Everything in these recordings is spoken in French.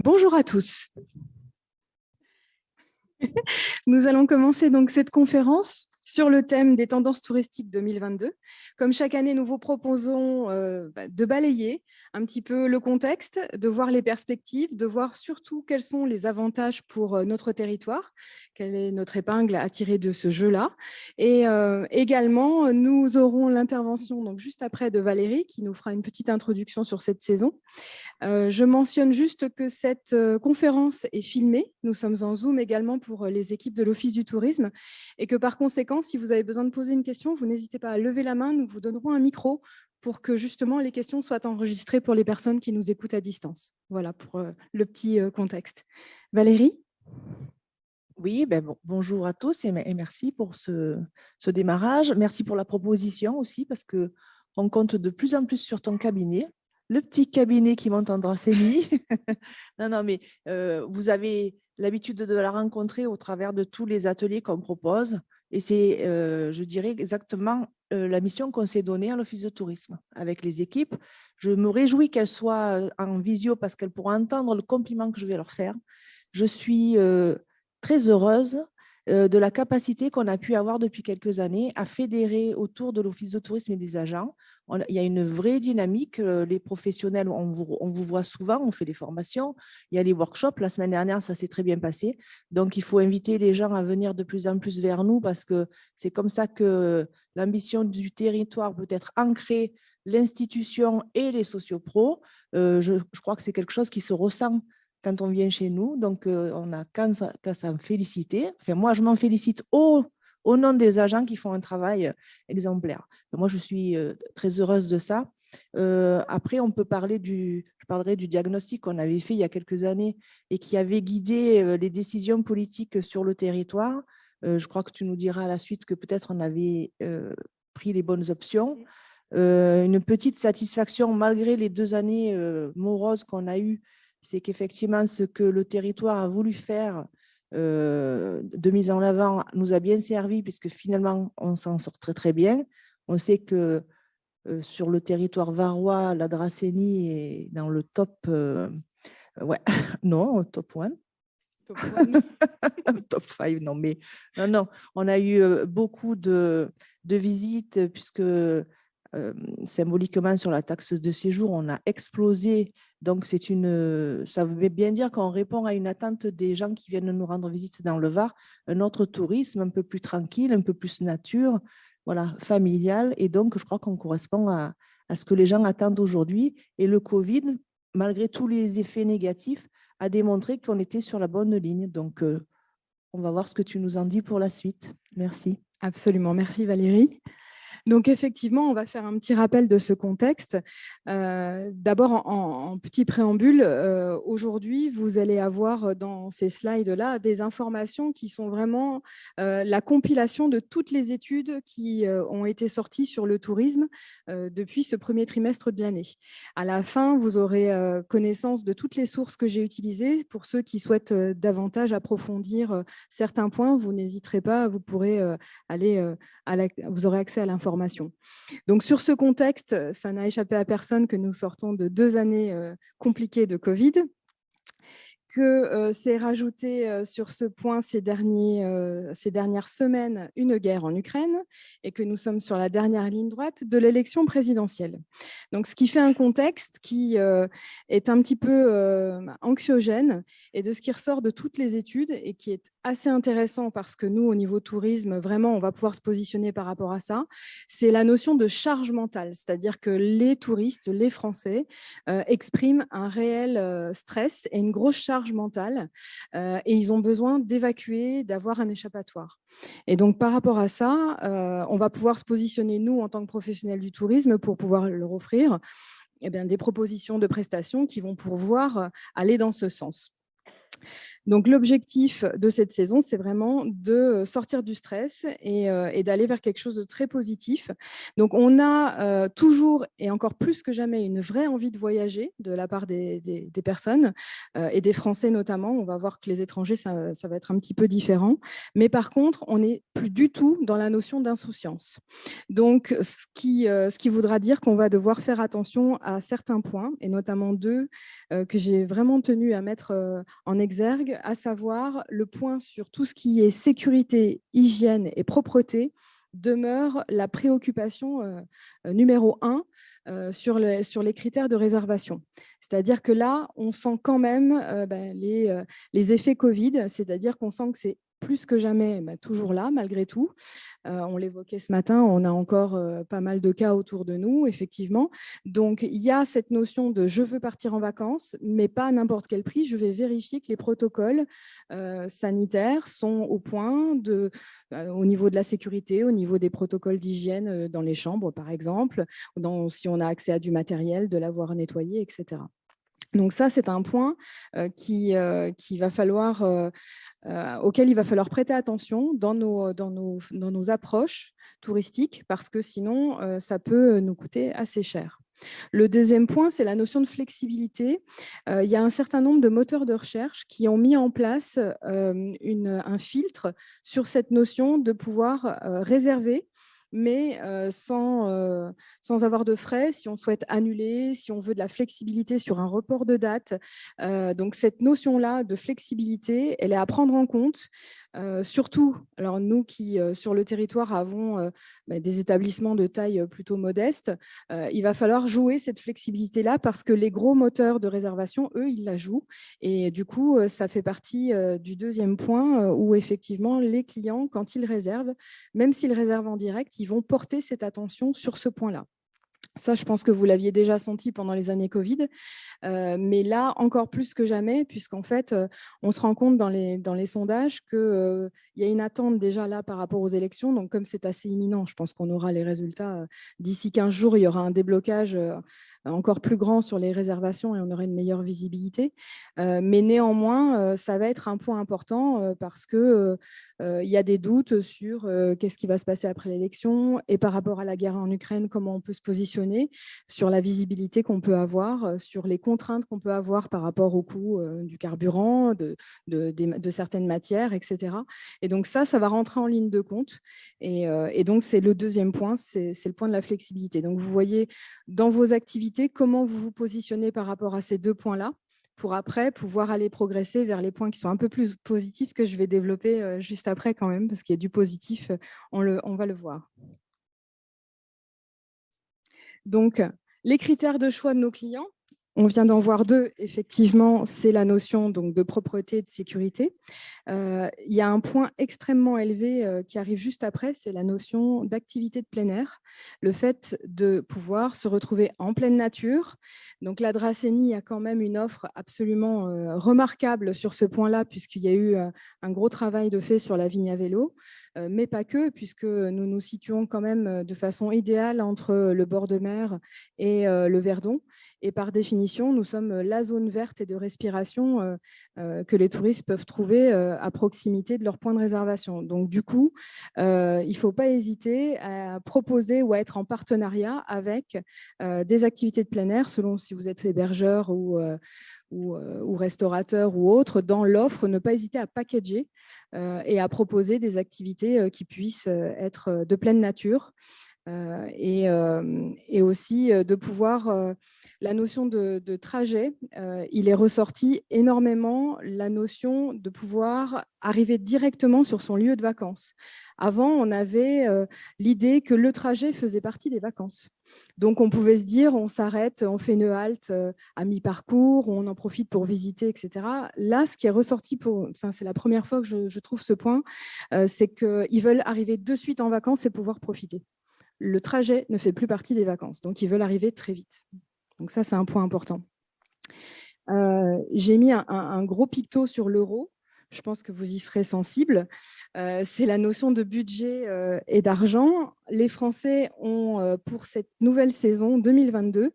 Bonjour à tous. Nous allons commencer donc cette conférence sur le thème des tendances touristiques 2022. Comme chaque année, nous vous proposons de balayer un petit peu le contexte, de voir les perspectives, de voir surtout quels sont les avantages pour notre territoire, quelle est notre épingle à tirer de ce jeu-là. Et également, nous aurons l'intervention donc juste après de Valérie qui nous fera une petite introduction sur cette saison. Je mentionne juste que cette conférence est filmée. Nous sommes en Zoom également pour les équipes de l'Office du tourisme et que par conséquent, si vous avez besoin de poser une question, vous n'hésitez pas à lever la main. Nous vous donnerons un micro pour que justement les questions soient enregistrées pour les personnes qui nous écoutent à distance. Voilà pour le petit contexte. Valérie ? Oui, bonjour à tous et merci pour ce démarrage. Merci pour la proposition aussi parce qu'on compte de plus en plus sur ton cabinet, le petit cabinet qui monte en Dracénie. Non, mais vous avez l'habitude de la rencontrer au travers de tous les ateliers qu'on propose et c'est, je dirais, exactement la mission qu'on s'est donnée à l'Office de tourisme avec les équipes. Je me réjouis qu'elles soient en visio parce qu'elles pourront entendre le compliment que je vais leur faire. Je suis très heureuse de la capacité qu'on a pu avoir depuis quelques années à fédérer autour de l'Office de tourisme et des agents. Il y a une vraie dynamique. Les professionnels, on vous voit souvent, on fait des formations, il y a les workshops. La semaine dernière, ça s'est très bien passé. Donc, il faut inviter les gens à venir de plus en plus vers nous parce que c'est comme ça que l'ambition du territoire peut être ancrée, l'institution et les sociopros. Je crois que c'est quelque chose qui se ressent quand on vient chez nous. Donc, on n'a qu'à s'en féliciter. Enfin, moi, je m'en félicite au nom des agents qui font un travail exemplaire. Moi, je suis très heureuse de ça. Après, je parlerai du diagnostic qu'on avait fait il y a quelques années et qui avait guidé les décisions politiques sur le territoire. Je crois que tu nous diras à la suite que peut-être on avait pris les bonnes options. Une petite satisfaction malgré les 2 années moroses qu'on a eues, c'est qu'effectivement, ce que le territoire a voulu faire de mise en avant nous a bien servi, puisque finalement, on s'en sort très, très bien. On sait que sur le territoire varois, la Dracénie est dans le top, ouais, non, top 1. Top one. Top 5, non, mais non, on a eu beaucoup de visites, puisque symboliquement sur la taxe de séjour, on a explosé. Donc, ça veut bien dire qu'on répond à une attente des gens qui viennent nous rendre visite dans le Var, un autre tourisme un peu plus tranquille, un peu plus nature, voilà, familial. Et donc, je crois qu'on correspond à ce que les gens attendent aujourd'hui. Et le Covid, malgré tous les effets négatifs, a démontré qu'on était sur la bonne ligne. Donc, on va voir ce que tu nous en dis pour la suite. Merci. Absolument. Merci Valérie. Donc, effectivement, on va faire un petit rappel de ce contexte. D'abord, en petit préambule, aujourd'hui, vous allez avoir dans ces slides-là des informations qui sont vraiment la compilation de toutes les études qui ont été sorties sur le tourisme depuis ce premier trimestre de l'année. À la fin, vous aurez connaissance de toutes les sources que j'ai utilisées. Pour ceux qui souhaitent davantage approfondir certains points, vous n'hésiterez pas, vous pourrez aller vous aurez accès à l'information. Donc, sur ce contexte, ça n'a échappé à personne que nous sortons de 2 années compliquées de Covid, que s'est rajouté sur ce point ces dernières semaines une guerre en Ukraine et que nous sommes sur la dernière ligne droite de l'élection présidentielle. Donc, ce qui fait un contexte qui est un petit peu anxiogène et de ce qui ressort de toutes les études et qui est assez intéressant parce que nous, au niveau tourisme, vraiment, on va pouvoir se positionner par rapport à ça, c'est la notion de charge mentale, c'est-à-dire que les touristes, les Français, expriment un réel stress et une grosse charge mentale et ils ont besoin d'évacuer, d'avoir un échappatoire. Et donc, par rapport à ça, on va pouvoir se positionner, nous, en tant que professionnels du tourisme, pour pouvoir leur offrir des propositions de prestations qui vont pouvoir aller dans ce sens. Donc, l'objectif de cette saison, c'est vraiment de sortir du stress et d'aller vers quelque chose de très positif. Donc, on a toujours et encore plus que jamais une vraie envie de voyager de la part des personnes et des Français notamment. On va voir que les étrangers, ça va être un petit peu différent. Mais par contre, on n'est plus du tout dans la notion d'insouciance. Donc, ce qui voudra dire qu'on va devoir faire attention à certains points, et notamment deux que j'ai vraiment tenu à mettre en exergue, à savoir le point sur tout ce qui est sécurité, hygiène et propreté demeure la préoccupation numéro un sur les critères de réservation. C'est-à-dire que là, on sent quand même les effets Covid, c'est-à-dire qu'on sent que c'est plus que jamais toujours là, malgré tout. On l'évoquait ce matin, on a encore pas mal de cas autour de nous, effectivement. Donc, il y a cette notion de je veux partir en vacances, mais pas à n'importe quel prix. Je vais vérifier que les protocoles sanitaires sont au point au niveau de la sécurité, au niveau des protocoles d'hygiène dans les chambres, par exemple, si on a accès à du matériel, de l'avoir nettoyé, etc. Donc ça, c'est un point auquel il va falloir prêter attention dans nos approches touristiques, parce que sinon, ça peut nous coûter assez cher. Le deuxième point, c'est la notion de flexibilité. Il y a un certain nombre de moteurs de recherche qui ont mis en place un filtre sur cette notion de pouvoir réserver, mais sans avoir de frais, si on souhaite annuler, si on veut de la flexibilité sur un report de date. Donc, cette notion-là de flexibilité, elle est à prendre en compte. Surtout, alors nous qui, sur le territoire, avons des établissements de taille plutôt modeste, il va falloir jouer cette flexibilité-là parce que les gros moteurs de réservation, eux, ils la jouent. Et du coup, ça fait partie du deuxième point où effectivement, les clients, quand ils réservent, même s'ils réservent en direct, ils vont porter cette attention sur ce point-là. Ça, je pense que vous l'aviez déjà senti pendant les années Covid, mais là, encore plus que jamais, puisqu'en fait, on se rend compte dans les sondages qu'il y a une attente déjà là par rapport aux élections. Donc, comme c'est assez imminent, je pense qu'on aura les résultats d'ici 15 jours. Il y aura un déblocage encore plus grand sur les réservations et on aura une meilleure visibilité. Mais néanmoins, ça va être un point important parce qu'il y a des doutes sur qu'est-ce qui va se passer après l'élection et par rapport à la guerre en Ukraine, comment on peut se positionner sur la visibilité qu'on peut avoir, sur les contraintes qu'on peut avoir par rapport au coût du carburant, de certaines matières, etc. Et donc ça va rentrer en ligne de compte. Et donc, c'est le deuxième point, c'est le point de la flexibilité. Donc, vous voyez dans vos activités comment vous vous positionnez par rapport à ces deux points-là pour après pouvoir aller progresser vers les points qui sont un peu plus positifs que je vais développer juste après quand même, parce qu'il y a du positif, on va le voir. Donc, les critères de choix de nos clients, on vient d'en voir deux, effectivement, c'est la notion donc, de propreté et de sécurité. Il y a un point extrêmement élevé qui arrive juste après, c'est la notion d'activité de plein air, le fait de pouvoir se retrouver en pleine nature. Donc la Dracénie a quand même une offre absolument remarquable sur ce point-là, puisqu'il y a eu un gros travail de fait sur la vigne à vélo, mais pas que, puisque nous nous situons quand même de façon idéale entre le bord de mer et le Verdon. Et par définition, nous sommes la zone verte et de respiration que les touristes peuvent trouver à proximité de leur point de réservation. Donc, du coup, il ne faut pas hésiter à proposer ou à être en partenariat avec des activités de plein air, selon si vous êtes hébergeur ou restaurateur ou autre, dans l'offre, ne pas hésiter à packager et à proposer des activités qui puissent être de pleine nature. Et aussi de pouvoir, la notion de trajet, il est ressorti énormément la notion de pouvoir arriver directement sur son lieu de vacances. Avant, on avait l'idée que le trajet faisait partie des vacances. Donc, on pouvait se dire, on s'arrête, on fait une halte à mi-parcours, on en profite pour visiter, etc. Là, ce qui est ressorti, c'est la première fois que je trouve ce point, c'est qu'ils veulent arriver de suite en vacances et pouvoir profiter. Le trajet ne fait plus partie des vacances. Donc, ils veulent arriver très vite. Donc, ça, c'est un point important. J'ai mis un gros picto sur l'euro. Je pense que vous y serez sensible. C'est la notion de budget et d'argent. Les Français ont, pour cette nouvelle saison 2022,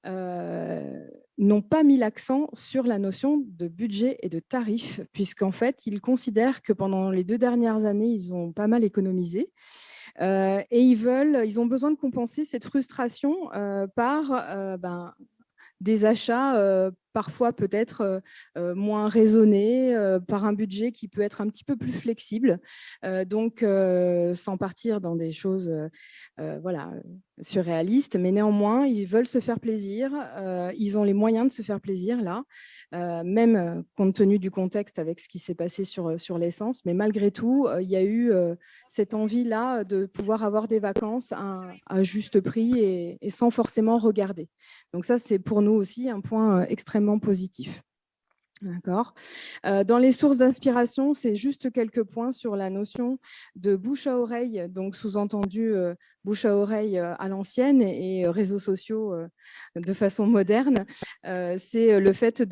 n'ont pas mis l'accent sur la notion de budget et de tarif, puisqu'en fait, ils considèrent que pendant les 2 dernières années, ils ont pas mal économisé. Et ils ont besoin de compenser cette frustration par des achats parfois peut-être moins raisonnés, par un budget qui peut être un petit peu plus flexible. Donc, sans partir dans des choses voilà, surréalistes, mais néanmoins, ils veulent se faire plaisir. Ils ont les moyens de se faire plaisir là, même compte tenu du contexte avec ce qui s'est passé sur l'essence. Mais malgré tout, il y a eu cette envie-là de pouvoir avoir des vacances à juste prix et sans forcément regarder. Donc ça, c'est pour nous aussi un point extrêmement positif. D'accord. Dans les sources d'inspiration, c'est juste quelques points sur la notion de bouche à oreille, donc sous-entendu bouche à oreille à l'ancienne et réseaux sociaux de façon moderne. C'est le fait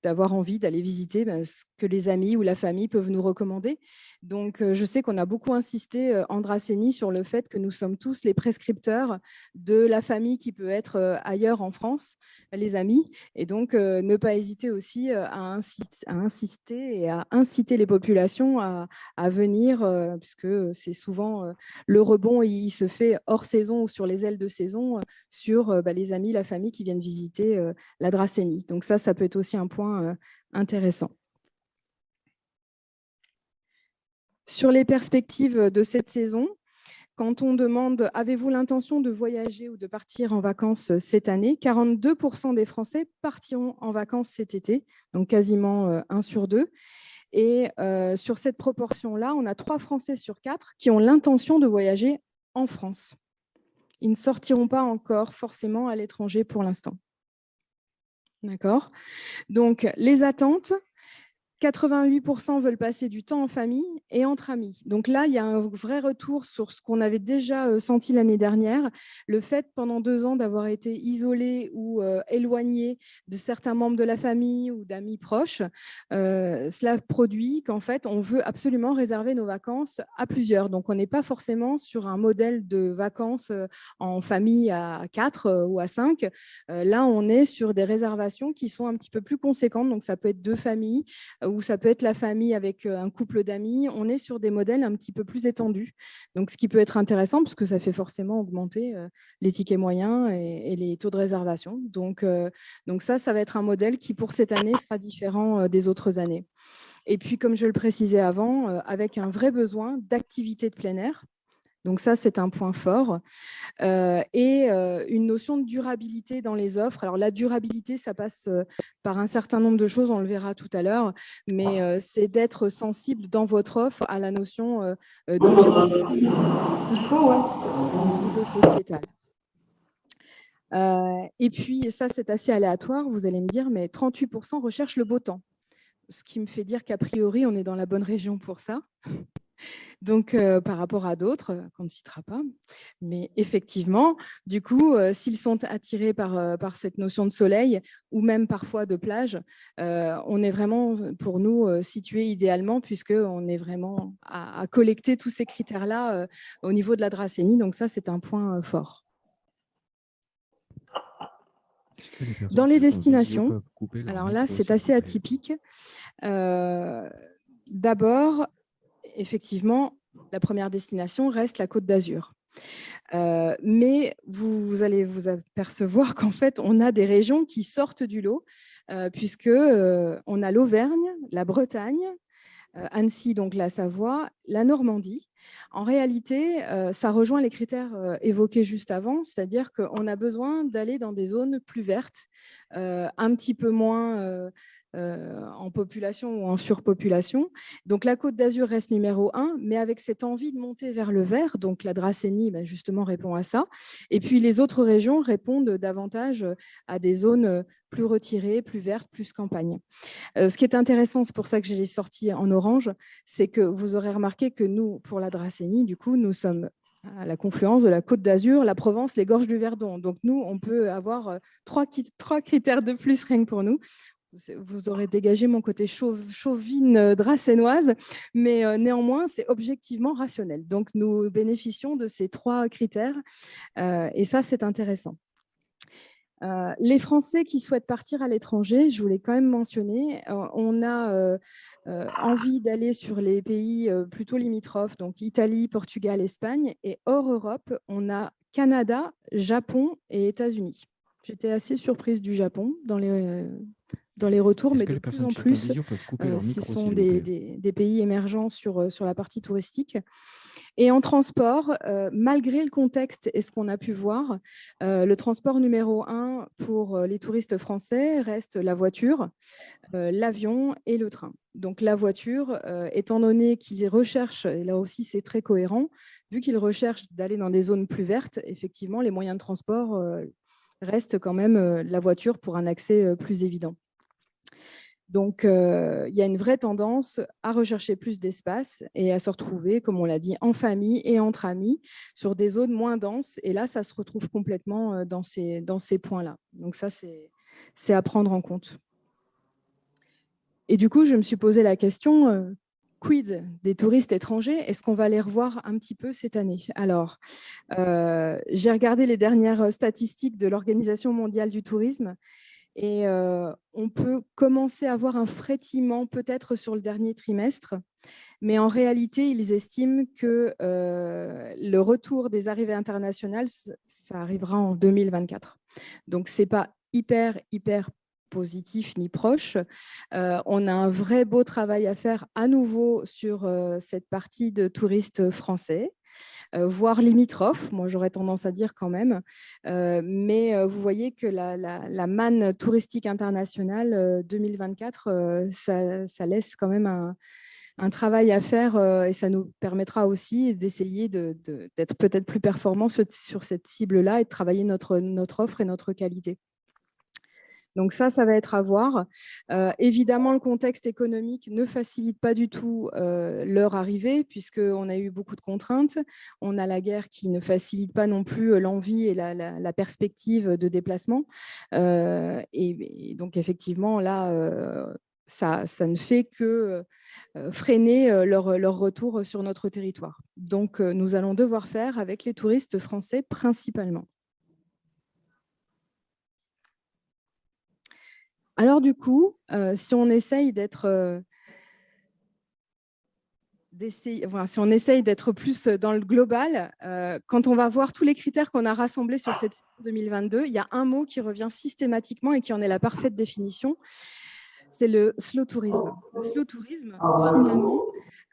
d'avoir envie d'aller visiter ce que les amis ou la famille peuvent nous recommander. Donc, je sais qu'on a beaucoup insisté, Andraseni, sur le fait que nous sommes tous les prescripteurs de la famille qui peut être ailleurs en France, les amis, et donc ne pas hésiter aussi à insister et à inciter les populations à venir, puisque c'est souvent le rebond, il se fait hors saison ou sur les ailes de saison sur les amis, la famille qui viennent visiter la Dracénie. Donc ça peut être aussi un point intéressant. Sur les perspectives de cette saison, quand on demande « Avez-vous l'intention de voyager ou de partir en vacances cette année ?», 42% des Français partiront en vacances cet été, donc quasiment 1 sur 2. Et sur cette proportion-là, on a 3 Français sur 4 qui ont l'intention de voyager en France. Ils ne sortiront pas encore forcément à l'étranger pour l'instant. D'accord ? Donc, les attentes… 88% veulent passer du temps en famille et entre amis. Donc là, il y a un vrai retour sur ce qu'on avait déjà senti l'année dernière. Le fait, pendant 2 ans, d'avoir été isolé ou éloigné de certains membres de la famille ou d'amis proches, cela produit qu'en fait, on veut absolument réserver nos vacances à plusieurs. Donc, on n'est pas forcément sur un modèle de vacances en famille à 4 ou à 5. Là, on est sur des réservations qui sont un petit peu plus conséquentes. Donc, ça peut être 2 familles, ou ça peut être la famille avec un couple d'amis. On est sur des modèles un petit peu plus étendus. Donc, ce qui peut être intéressant, parce que ça fait forcément augmenter les tickets moyens et les taux de réservation. Donc ça va être un modèle qui, pour cette année, sera différent des autres années. Et puis, comme je le précisais avant, avec un vrai besoin d'activité de plein air. Donc ça, c'est un point fort. Et une notion de durabilité dans les offres. Alors la durabilité, ça passe par un certain nombre de choses, on le verra tout à l'heure, mais c'est d'être sensible dans votre offre à la notion d'environnement ou de sociétal. Et puis ça, c'est assez aléatoire, vous allez me dire, mais 38% recherchent le beau temps. Ce qui me fait dire qu'a priori, on est dans la bonne région pour ça. Donc, par rapport à d'autres, qu'on ne citera pas. Mais effectivement, du coup, s'ils sont attirés par cette notion de soleil ou même parfois de plage, on est vraiment, pour nous, situé idéalement puisqu'on est vraiment à collecter tous ces critères-là au niveau de la Dracénie. Donc ça, c'est un point fort. Dans les destinations, alors là, c'est assez atypique. D'abord, effectivement, la première destination reste la Côte d'Azur. Mais vous allez vous apercevoir qu'en fait, on a des régions qui sortent du lot, puisqu'on a l'Auvergne, la Bretagne, Annecy, donc la Savoie, la Normandie. En réalité, ça rejoint les critères évoqués juste avant, c'est-à-dire qu'on a besoin d'aller dans des zones plus vertes, un petit peu moins en population ou en surpopulation. Donc la Côte d'Azur reste numéro 1, mais avec cette envie de monter vers le vert, donc la Dracénie justement répond à ça. Et puis les autres régions répondent davantage à des zones plus retirées, plus vertes, plus campagne. Ce qui est intéressant, c'est pour ça que je l'ai sorti en orange, c'est que vous aurez remarqué que nous, pour la Dracénie, du coup, nous sommes à la confluence de la Côte d'Azur, la Provence, les gorges du Verdon. Donc nous, on peut avoir 3 critères de plus rien que pour nous. Vous aurez dégagé mon côté chauvine dracénoise, mais néanmoins, c'est objectivement rationnel. Donc, nous bénéficions de ces 3 critères et ça, c'est intéressant. Les Français qui souhaitent partir à l'étranger, je voulais quand même mentionner, on a envie d'aller sur les pays plutôt limitrophes, donc Italie, Portugal, Espagne, et hors Europe, on a Canada, Japon et États-Unis. J'étais assez surprise du Japon dans les retours, mais de plus en plus, ce sont des pays émergents sur la partie touristique. Et en transport, malgré le contexte et ce qu'on a pu voir, le transport numéro 1 pour les touristes français reste la voiture, l'avion et le train. Donc la voiture, étant donné qu'ils recherchent, et là aussi c'est très cohérent, vu qu'ils recherchent d'aller dans des zones plus vertes, effectivement les moyens de transport restent quand même la voiture pour un accès plus évident. Donc, il y a une vraie tendance à rechercher plus d'espace et à se retrouver, comme on l'a dit, en famille et entre amis sur des zones moins denses. Et là, ça se retrouve complètement dans ces points-là. Donc ça, c'est à prendre en compte. Et du coup, je me suis posé la question, quid des touristes étrangers? Est-ce qu'on va les revoir un petit peu cette année? Alors, j'ai regardé les dernières statistiques de l'Organisation mondiale du tourisme. Et on peut commencer à avoir un frétillement peut-être sur le dernier trimestre, mais en réalité, ils estiment que le retour des arrivées internationales, ça arrivera en 2024. Donc, ce n'est pas hyper positif ni proche. On a un vrai beau travail à faire à nouveau sur cette partie de touristes français. Voire limitrophes, moi j'aurais tendance à dire quand même. Mais vous voyez que la manne touristique internationale 2024, ça laisse quand même un travail à faire et ça nous permettra aussi d'essayer d'être peut-être plus performants sur cette cible-là et de travailler notre offre et notre qualité. Donc ça va être à voir. Évidemment, le contexte économique ne facilite pas du tout leur arrivée, puisqu'on a eu beaucoup de contraintes. On a la guerre qui ne facilite pas non plus l'envie et la perspective de déplacement. Et donc, effectivement, là, ça ne fait que freiner leur retour sur notre territoire. Donc, nous allons devoir faire avec les touristes français principalement. Alors du coup, si on essaye d'être plus dans le global, quand on va voir tous les critères qu'on a rassemblés sur cette saison 2022, il y a un mot qui revient systématiquement et qui en est la parfaite définition, c'est le slow tourisme. Le slow tourisme, finalement,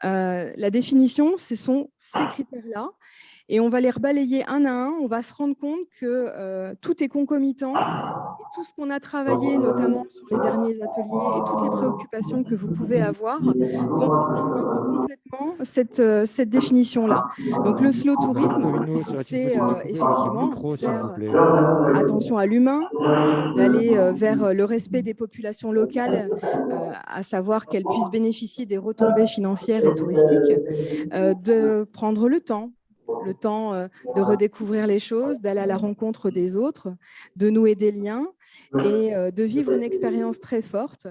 la définition, ce sont ces critères-là. Et on va les rebalayer un à un, on va se rendre compte que tout est concomitant. Et tout ce qu'on a travaillé, notamment sur les derniers ateliers, et toutes les préoccupations que vous pouvez avoir, vont rejoindre complètement cette définition-là. Donc, le slow tourisme, c'est effectivement faire attention à l'humain, d'aller vers le respect des populations locales, à savoir qu'elles puissent bénéficier des retombées financières et touristiques, de prendre le temps de redécouvrir les choses, d'aller à la rencontre des autres, de nouer des liens et de vivre une expérience très forte.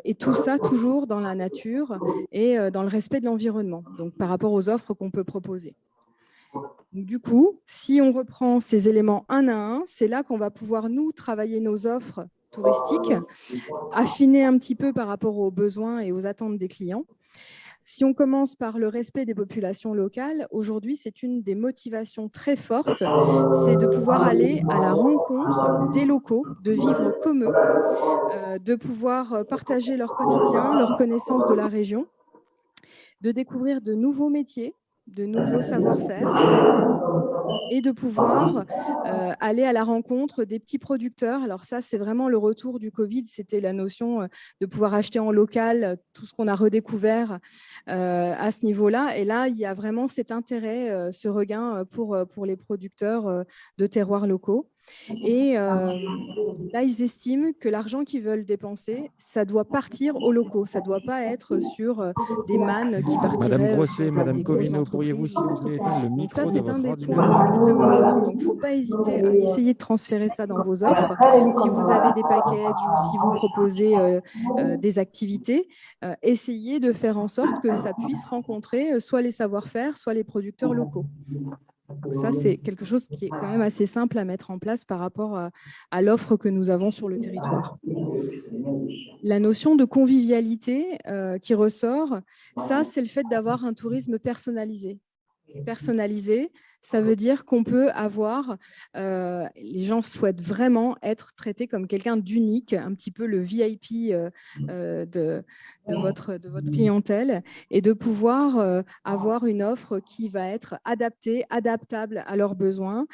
Et tout ça toujours dans la nature et dans le respect de l'environnement, donc par rapport aux offres qu'on peut proposer. Donc, du coup, si on reprend ces éléments un à un, c'est là qu'on va pouvoir, nous, travailler nos offres touristiques, affiner un petit peu par rapport aux besoins et aux attentes des clients. Si on commence par le respect des populations locales, aujourd'hui, c'est une des motivations très fortes, c'est de pouvoir aller à la rencontre des locaux, de vivre comme eux, de pouvoir partager leur quotidien, leur connaissance de la région, de découvrir de nouveaux métiers, de nouveaux savoir-faire et de pouvoir aller à la rencontre des petits producteurs. Alors ça, c'est vraiment le retour du Covid, c'était la notion de pouvoir acheter en local tout ce qu'on a redécouvert à ce niveau-là. Et là, il y a vraiment cet intérêt, ce regain pour les producteurs de terroirs locaux. Et là, ils estiment que l'argent qu'ils veulent dépenser, ça doit partir aux locaux. Ça ne doit pas être sur des mannes qui partiraient. Madame Grosset, Madame Covino, pourriez-vous s'il vous plaît éteindre le micro de votre ordinateur ? Donc ça, c'est un des points extrêmement forts. Donc, il ne faut pas hésiter à essayer de transférer ça dans vos offres. Si vous avez des packages ou si vous proposez des activités, essayez de faire en sorte que ça puisse rencontrer soit les savoir-faire, soit les producteurs locaux. Donc ça, c'est quelque chose qui est quand même assez simple à mettre en place par rapport à l'offre que nous avons sur le territoire. La notion de convivialité qui ressort, ça, c'est le fait d'avoir un tourisme personnalisé. Personnalisé, ça veut dire qu'on peut avoir, les gens souhaitent vraiment être traités comme quelqu'un d'unique, un petit peu le VIP de votre clientèle, et de pouvoir avoir une offre qui va être adaptée, adaptable à leurs besoins,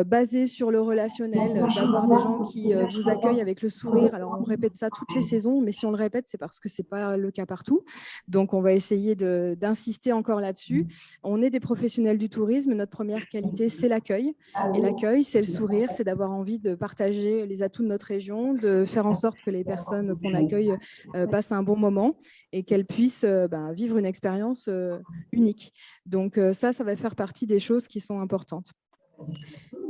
basée sur le relationnel, d'avoir des gens qui vous accueillent avec le sourire. Alors, on répète ça toutes les saisons, mais si on le répète, c'est parce que ce n'est pas le cas partout. Donc, on va essayer d'insister encore là-dessus. On est des professionnels du tourisme. Notre première qualité, c'est l'accueil. Et l'accueil, c'est le sourire, c'est d'avoir envie de partager les atouts de notre région, de faire en sorte que les personnes qu'on accueille passent un bon moment et qu'elles puissent vivre une expérience unique. Donc ça va faire partie des choses qui sont importantes.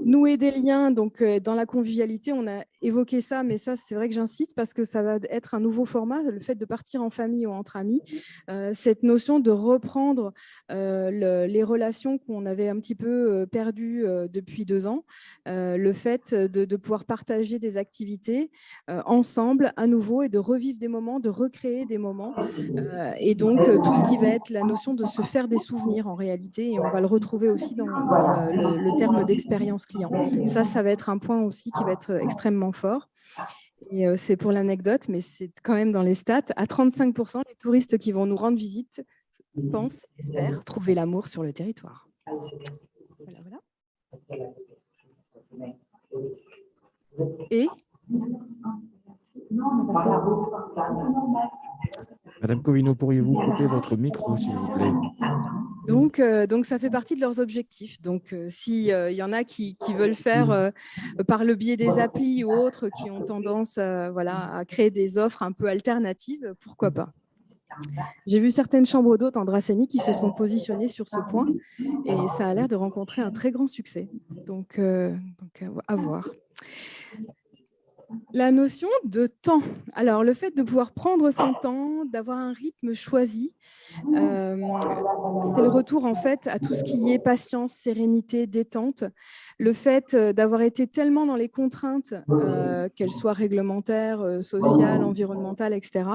Nouer des liens, donc dans la convivialité, on a évoqué ça, mais ça, c'est vrai que j'insiste parce que ça va être un nouveau format, le fait de partir en famille ou entre amis, cette notion de reprendre les relations qu'on avait un petit peu perdues depuis 2 ans, le fait de pouvoir partager des activités ensemble à nouveau et de revivre des moments, de recréer des moments, et donc tout ce qui va être la notion de se faire des souvenirs en réalité, et on va le retrouver aussi dans le terme d'expérience client. Ça va être un point aussi qui va être extrêmement fort. Et c'est pour l'anecdote, mais c'est quand même dans les stats, à 35%, les touristes qui vont nous rendre visite pensent, espèrent trouver l'amour sur le territoire. Voilà. Et Madame Covino, pourriez-vous couper votre micro, s'il vous plaît? Donc, ça fait partie de leurs objectifs. Donc, s'il y en a qui veulent faire par le biais des applis ou autres, qui ont tendance à créer des offres un peu alternatives, pourquoi pas? J'ai vu certaines chambres d'hôtes en Dracénie qui se sont positionnées sur ce point et ça a l'air de rencontrer un très grand succès. Donc à voir. La notion de temps. Alors, le fait de pouvoir prendre son temps, d'avoir un rythme choisi, c'est le retour en fait à tout ce qui est patience, sérénité, détente. Le fait d'avoir été tellement dans les contraintes, qu'elles soient réglementaires, sociales, environnementales, etc.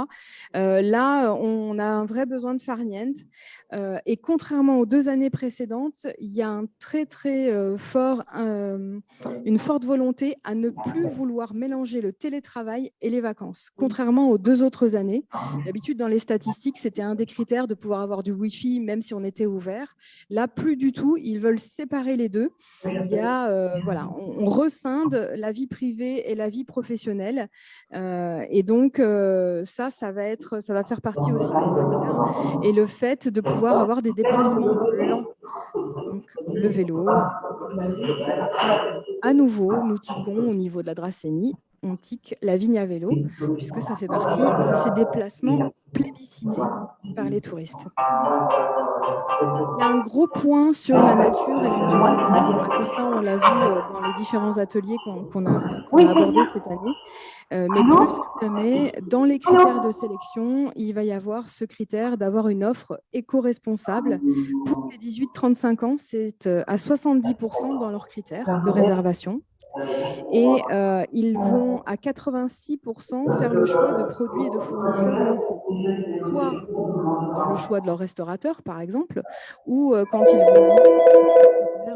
Là, on a un vrai besoin de farniente. Et contrairement aux 2 années précédentes, il y a un très une forte volonté à ne plus vouloir mélanger le télétravail et les vacances. Contrairement aux 2 autres années, d'habitude dans les statistiques, c'était un des critères de pouvoir avoir du Wi-Fi même si on était ouvert. Là, plus du tout. Ils veulent séparer les deux. Il y a, on rescinde la vie privée et la vie professionnelle. Et donc, ça va faire partie aussi. Et le fait de pouvoir avoir des déplacements lents. Donc, le vélo. À nouveau, nous tiquons au niveau de la Dracénie, on tique la vigne à vélo, puisque ça fait partie de ces déplacements plébiscités par les touristes. Il y a un gros point sur la nature et l'environnement. Et ça, on l'a vu dans les différents ateliers qu'on a abordés cette année. Mais plus que jamais, dans les critères de sélection, il va y avoir ce critère d'avoir une offre éco-responsable. Pour les 18-35 ans, c'est à 70% dans leurs critères de réservation. Et ils vont à 86% faire le choix de produits et de fournisseurs locaux, soit dans le choix de leur restaurateur, par exemple, ou quand ils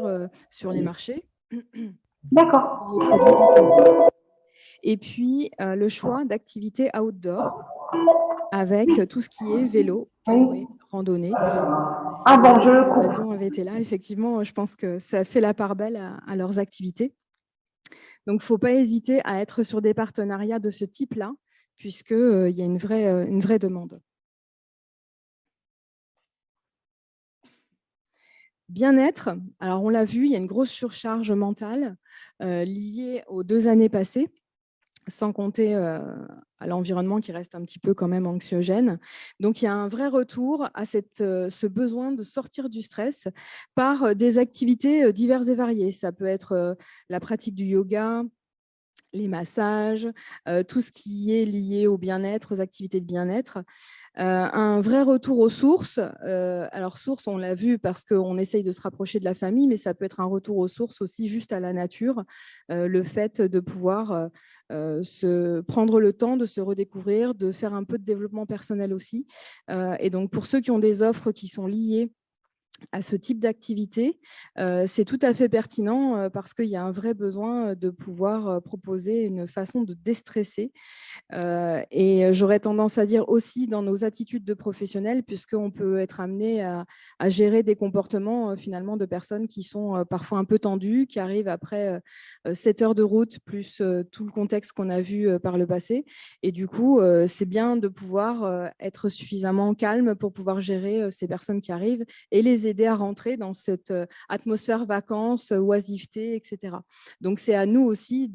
vont sur les marchés. D'accord. Et puis, le choix d'activités outdoor avec tout ce qui est vélo, canoë, randonnée. Ah bon, je le comprends. L'occasion avait été là. Effectivement, je pense que ça fait la part belle à leurs activités. Donc, il ne faut pas hésiter à être sur des partenariats de ce type-là, puisqu'il y a une vraie demande. Bien-être, alors on l'a vu, il y a une grosse surcharge mentale liée aux 2 années passées, sans compter à l'environnement qui reste un petit peu quand même anxiogène. Donc, il y a un vrai retour à ce besoin de sortir du stress par des activités diverses et variées. Ça peut être la pratique du yoga, les massages, tout ce qui est lié au bien-être, aux activités de bien-être. Un vrai retour aux sources. Alors, sources, on l'a vu parce qu'on essaye de se rapprocher de la famille, mais ça peut être un retour aux sources aussi juste à la nature. Le fait de pouvoir se prendre le temps de se redécouvrir, de faire un peu de développement personnel aussi. Et donc, pour ceux qui ont des offres qui sont liées à ce type d'activité, c'est tout à fait pertinent parce qu'il y a un vrai besoin de pouvoir proposer une façon de déstresser. Et j'aurais tendance à dire aussi dans nos attitudes de professionnels, puisqu'on peut être amené à gérer des comportements finalement de personnes qui sont parfois un peu tendues, qui arrivent après 7 heures de route, plus tout le contexte qu'on a vu par le passé. Et du coup, c'est bien de pouvoir être suffisamment calme pour pouvoir gérer ces personnes qui arrivent et les aider à rentrer dans cette atmosphère vacances, oisiveté, etc. Donc, c'est à nous aussi,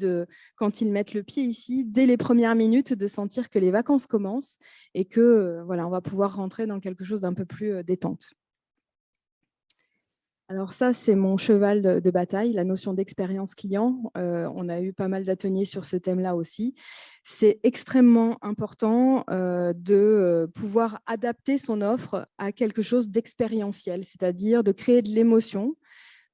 quand ils mettent le pied ici, dès les premières minutes, de sentir que les vacances commencent et que voilà, on va pouvoir rentrer dans quelque chose d'un peu plus détente. Alors ça, c'est mon cheval de bataille, la notion d'expérience client. On a eu pas mal d'ateliers sur ce thème-là aussi. C'est extrêmement important de pouvoir adapter son offre à quelque chose d'expérientiel, c'est-à-dire de créer de l'émotion,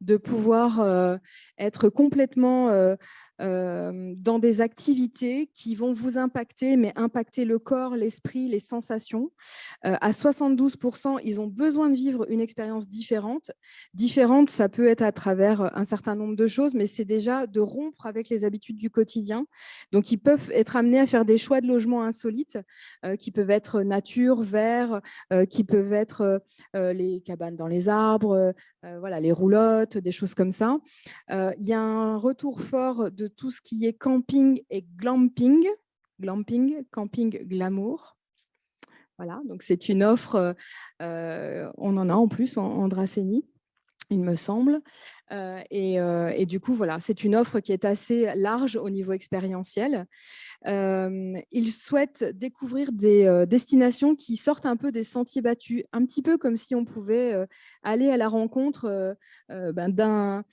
de pouvoir être complètement dans des activités qui vont vous impacter, mais impacter le corps, l'esprit, les sensations. À 72%, ils ont besoin de vivre une expérience différente. Différente, ça peut être à travers un certain nombre de choses, mais c'est déjà de rompre avec les habitudes du quotidien. Donc, ils peuvent être amenés à faire des choix de logement insolites, qui peuvent être nature, vert, qui peuvent être les cabanes dans les arbres, voilà, les roulottes, des choses comme ça. Il y a un retour fort de tout ce qui est camping et glamping. Glamping, camping glamour. Voilà, donc c'est une offre, on en a en plus en Dracénie, il me semble. Et du coup, voilà, c'est une offre qui est assez large au niveau expérientiel. Ils souhaitent découvrir des destinations qui sortent un peu des sentiers battus, un petit peu comme si on pouvait aller à la rencontre d'un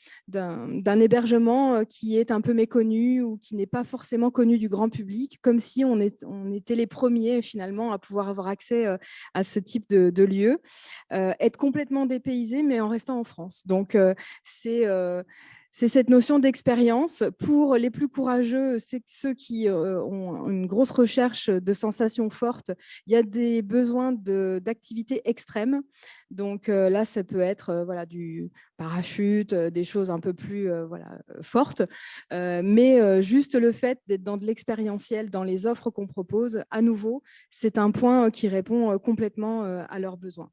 hébergement qui est un peu méconnu ou qui n'est pas forcément connu du grand public, comme si on était les premiers finalement à pouvoir avoir accès à ce type de lieu, être complètement dépaysé mais en restant en France. Donc, c'est cette notion d'expérience. Pour les plus courageux, c'est ceux qui ont une grosse recherche de sensations fortes. Il y a des besoins d'activités extrêmes. Donc là, ça peut être voilà, du parachute, des choses un peu plus fortes. Mais juste le fait d'être dans de l'expérientiel, dans les offres qu'on propose, à nouveau, c'est un point qui répond complètement à leurs besoins.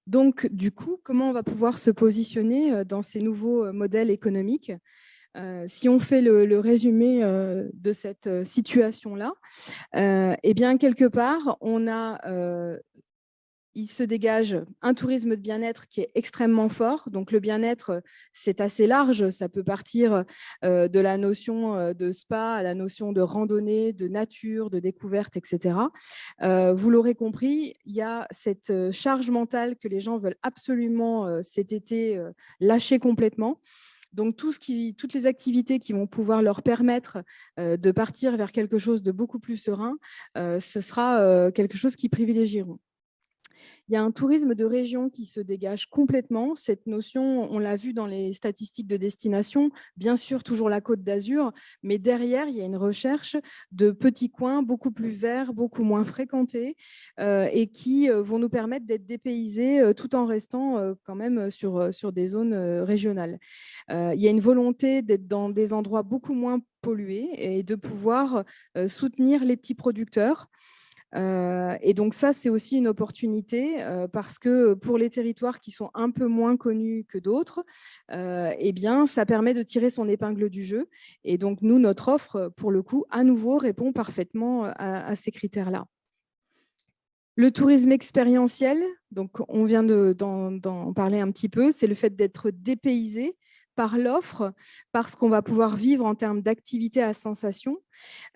Donc, du coup, comment on va pouvoir se positionner dans ces nouveaux modèles économiques ? Si on fait le résumé de cette situation-là, eh bien, quelque part, il se dégage un tourisme de bien-être qui est extrêmement fort. Donc, le bien-être, c'est assez large. Ça peut partir de la notion de spa à la notion de randonnée, de nature, de découverte, etc. Vous l'aurez compris, il y a cette charge mentale que les gens veulent absolument cet été lâcher complètement. Donc, toutes les activités qui vont pouvoir leur permettre de partir vers quelque chose de beaucoup plus serein, ce sera quelque chose qu'ils privilégieront. Il y a un tourisme de région qui se dégage complètement. Cette notion, on l'a vu dans les statistiques de destination, bien sûr, toujours la Côte d'Azur, mais derrière, il y a une recherche de petits coins beaucoup plus verts, beaucoup moins fréquentés et qui vont nous permettre d'être dépaysés tout en restant quand même sur des zones régionales. Il y a une volonté d'être dans des endroits beaucoup moins pollués et de pouvoir soutenir les petits producteurs. Et donc ça, c'est aussi une opportunité parce que pour les territoires qui sont un peu moins connus que d'autres, eh bien, ça permet de tirer son épingle du jeu. Et donc nous, notre offre, pour le coup, à nouveau, répond parfaitement à ces critères-là. Le tourisme expérientiel, donc on vient d'en parler un petit peu, c'est le fait d'être dépaysé par l'offre, par ce qu'on va pouvoir vivre en termes d'activités à sensation,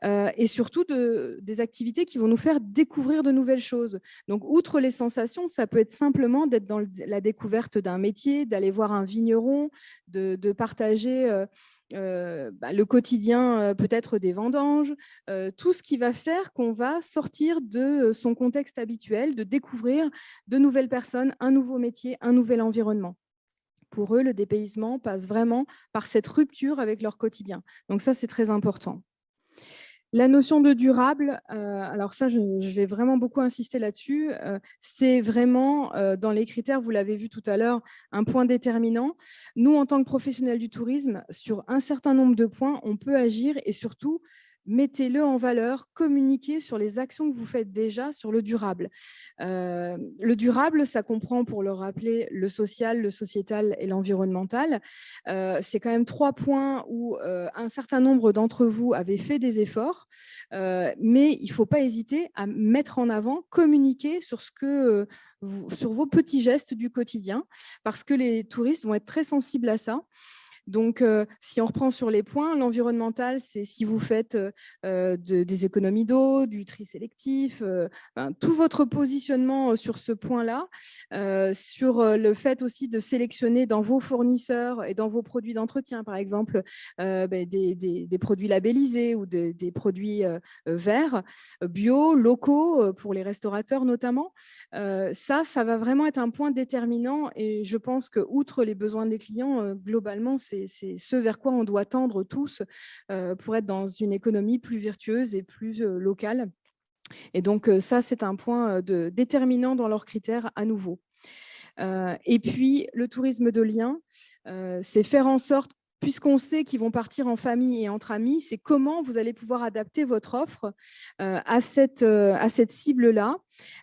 et surtout des activités qui vont nous faire découvrir de nouvelles choses. Donc, outre les sensations, ça peut être simplement d'être dans la découverte d'un métier, d'aller voir un vigneron, de partager le quotidien peut-être des vendanges, tout ce qui va faire qu'on va sortir de son contexte habituel, de découvrir de nouvelles personnes, un nouveau métier, un nouvel environnement. Pour eux, le dépaysement passe vraiment par cette rupture avec leur quotidien. Donc ça, c'est très important. La notion de durable, alors ça, je vais vraiment beaucoup insister là-dessus. C'est vraiment, dans les critères, vous l'avez vu tout à l'heure, un point déterminant. Nous, en tant que professionnels du tourisme, sur un certain nombre de points, on peut agir et surtout, mettez-le en valeur, communiquez sur les actions que vous faites déjà sur le durable. Le durable, ça comprend, pour le rappeler, le social, le sociétal et l'environnemental. C'est quand même 3 points où un certain nombre d'entre vous avaient fait des efforts, mais il ne faut pas hésiter à mettre en avant, communiquer sur sur vos petits gestes du quotidien, parce que les touristes vont être très sensibles à ça. Donc, si on reprend sur les points, l'environnemental, c'est si vous faites des économies d'eau, du tri sélectif, tout votre positionnement sur ce point-là, sur le fait aussi de sélectionner dans vos fournisseurs et dans vos produits d'entretien, par exemple, des produits labellisés ou des produits verts, bio, locaux, pour les restaurateurs notamment. Ça va vraiment être un point déterminant et je pense que, outre les besoins des clients, globalement, c'est ce vers quoi on doit tendre tous pour être dans une économie plus vertueuse et plus locale. Et donc, ça, c'est un point déterminant dans leurs critères à nouveau. Et puis, le tourisme de lien, c'est faire en sorte, puisqu'on sait qu'ils vont partir en famille et entre amis, c'est comment vous allez pouvoir adapter votre offre à cette cible-là,